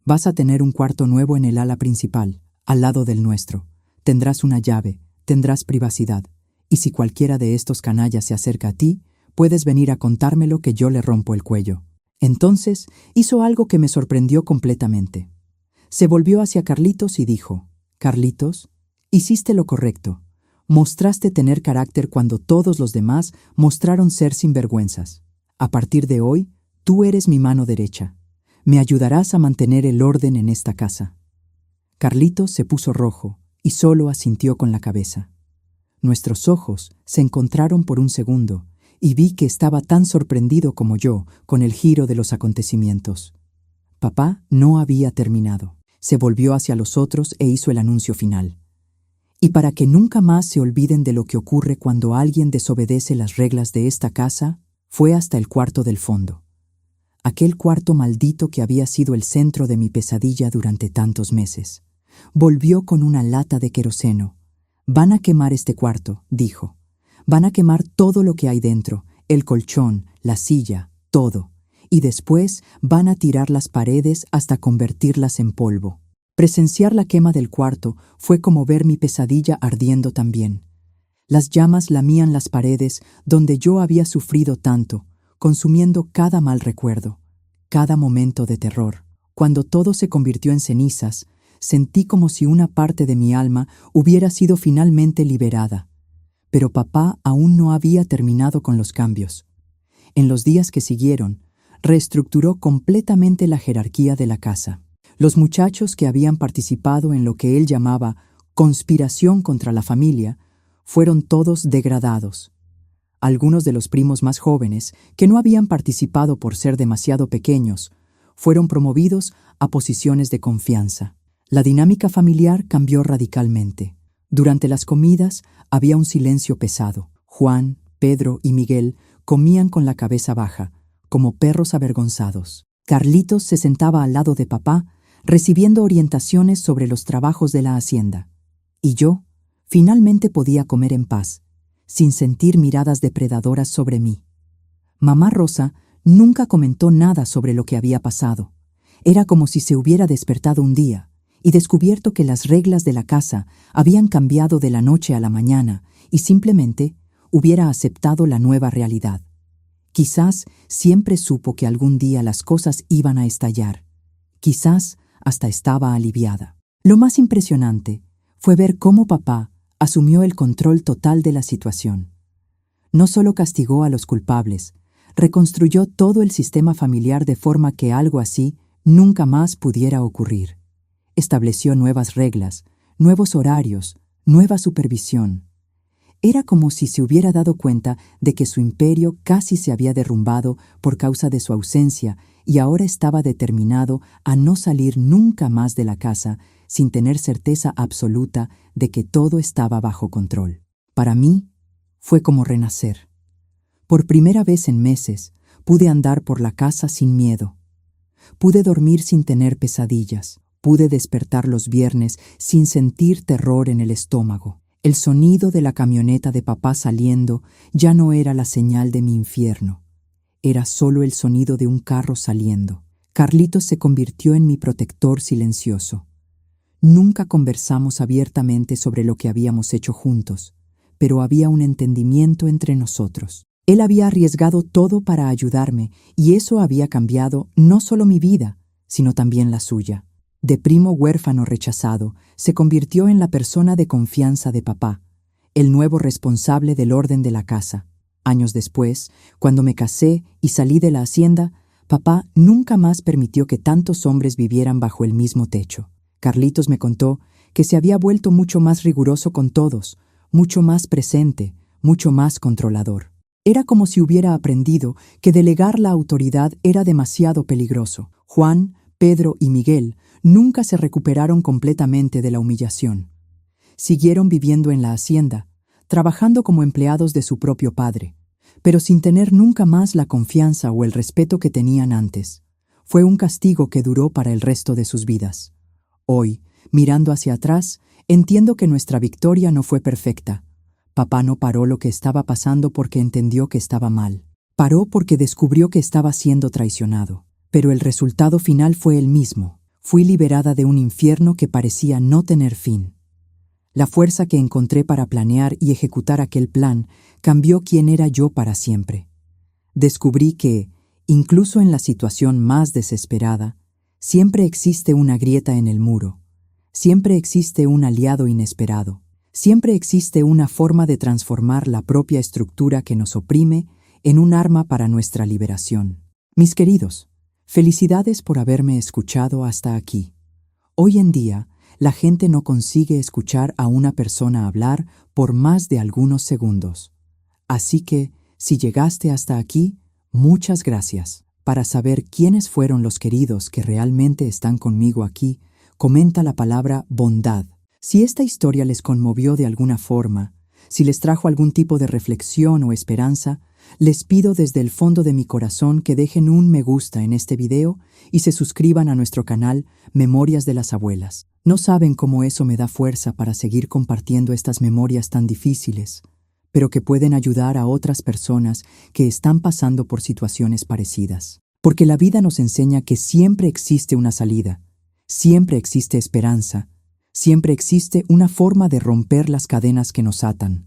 vas a tener un cuarto nuevo en el ala principal, al lado del nuestro. Tendrás una llave, tendrás privacidad, y si cualquiera de estos canallas se acerca a ti, puedes venir a contármelo que yo le rompo el cuello. Entonces hizo algo que me sorprendió completamente. Se volvió hacia Carlitos y dijo: Carlitos, hiciste lo correcto. Mostraste tener carácter cuando todos los demás mostraron ser sinvergüenzas. A partir de hoy, tú eres mi mano derecha. Me ayudarás a mantener el orden en esta casa. Carlitos se puso rojo y solo asintió con la cabeza. Nuestros ojos se encontraron por un segundo y vi que estaba tan sorprendido como yo con el giro de los acontecimientos. Papá no había terminado. Se volvió hacia los otros e hizo el anuncio final. Y para que nunca más se olviden de lo que ocurre cuando alguien desobedece las reglas de esta casa, fue hasta el cuarto del fondo. Aquel cuarto maldito que había sido el centro de mi pesadilla durante tantos meses. Volvió con una lata de queroseno. Van a quemar este cuarto, dijo. Van a quemar todo lo que hay dentro, el colchón, la silla, todo. Y después van a tirar las paredes hasta convertirlas en polvo. Presenciar la quema del cuarto fue como ver mi pesadilla ardiendo también. Las llamas lamían las paredes donde yo había sufrido tanto, consumiendo cada mal recuerdo, cada momento de terror. Cuando todo se convirtió en cenizas, sentí como si una parte de mi alma hubiera sido finalmente liberada. Pero papá aún no había terminado con los cambios. En los días que siguieron, reestructuró completamente la jerarquía de la casa. Los muchachos que habían participado en lo que él llamaba conspiración contra la familia fueron todos degradados. Algunos de los primos más jóvenes, que no habían participado por ser demasiado pequeños, fueron promovidos a posiciones de confianza. La dinámica familiar cambió radicalmente. Durante las comidas había un silencio pesado. Juan, Pedro y Miguel comían con la cabeza baja, como perros avergonzados. Carlitos se sentaba al lado de papá, recibiendo orientaciones sobre los trabajos de la hacienda. Y yo, finalmente podía comer en paz, sin sentir miradas depredadoras sobre mí. Mamá Rosa nunca comentó nada sobre lo que había pasado. Era como si se hubiera despertado un día y descubierto que las reglas de la casa habían cambiado de la noche a la mañana y simplemente hubiera aceptado la nueva realidad. Quizás siempre supo que algún día las cosas iban a estallar. Quizás hasta estaba aliviada. Lo más impresionante fue ver cómo papá asumió el control total de la situación. No solo castigó a los culpables, reconstruyó todo el sistema familiar de forma que algo así nunca más pudiera ocurrir. Estableció nuevas reglas, nuevos horarios, nueva supervisión. Era como si se hubiera dado cuenta de que su imperio casi se había derrumbado por causa de su ausencia y ahora estaba determinado a no salir nunca más de la casa sin tener certeza absoluta de que todo estaba bajo control. Para mí, fue como renacer. Por primera vez en meses, pude andar por la casa sin miedo. Pude dormir sin tener pesadillas. Pude despertar los viernes sin sentir terror en el estómago. El sonido de la camioneta de papá saliendo ya no era la señal de mi infierno. Era solo el sonido de un carro saliendo. Carlitos se convirtió en mi protector silencioso. Nunca conversamos abiertamente sobre lo que habíamos hecho juntos, pero había un entendimiento entre nosotros. Él había arriesgado todo para ayudarme y eso había cambiado no solo mi vida, sino también la suya. De primo huérfano rechazado, se convirtió en la persona de confianza de papá, el nuevo responsable del orden de la casa. Años después, cuando me casé y salí de la hacienda, papá nunca más permitió que tantos hombres vivieran bajo el mismo techo. Carlitos me contó que se había vuelto mucho más riguroso con todos, mucho más presente, mucho más controlador. Era como si hubiera aprendido que delegar la autoridad era demasiado peligroso. Juan, Pedro y Miguel nunca se recuperaron completamente de la humillación. Siguieron viviendo en la hacienda, trabajando como empleados de su propio padre, pero sin tener nunca más la confianza o el respeto que tenían antes. Fue un castigo que duró para el resto de sus vidas. Hoy, mirando hacia atrás, entiendo que nuestra victoria no fue perfecta. Papá no paró lo que estaba pasando porque entendió que estaba mal. Paró porque descubrió que estaba siendo traicionado. Pero el resultado final fue el mismo. Fui liberada de un infierno que parecía no tener fin. La fuerza que encontré para planear y ejecutar aquel plan cambió quién era yo para siempre. Descubrí que, incluso en la situación más desesperada, siempre existe una grieta en el muro, siempre existe un aliado inesperado, siempre existe una forma de transformar la propia estructura que nos oprime en un arma para nuestra liberación. Mis queridos, felicidades por haberme escuchado hasta aquí. Hoy en día, la gente no consigue escuchar a una persona hablar por más de algunos segundos. Así que, si llegaste hasta aquí, muchas gracias. Para saber quiénes fueron los queridos que realmente están conmigo aquí, comenta la palabra bondad. Si esta historia les conmovió de alguna forma, si les trajo algún tipo de reflexión o esperanza, les pido desde el fondo de mi corazón que dejen un me gusta en este video y se suscriban a nuestro canal Memorias de las Abuelas. No saben cómo eso me da fuerza para seguir compartiendo estas memorias tan difíciles, pero que pueden ayudar a otras personas que están pasando por situaciones parecidas. Porque la vida nos enseña que siempre existe una salida, siempre existe esperanza, siempre existe una forma de romper las cadenas que nos atan.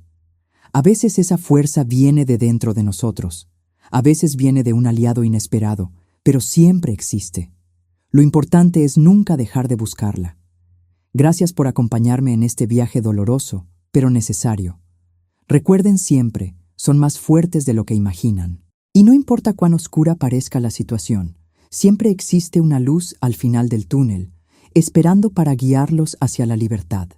A veces esa fuerza viene de dentro de nosotros, a veces viene de un aliado inesperado, pero siempre existe. Lo importante es nunca dejar de buscarla. Gracias por acompañarme en este viaje doloroso, pero necesario. Recuerden siempre, son más fuertes de lo que imaginan. Y no importa cuán oscura parezca la situación, siempre existe una luz al final del túnel, esperando para guiarlos hacia la libertad.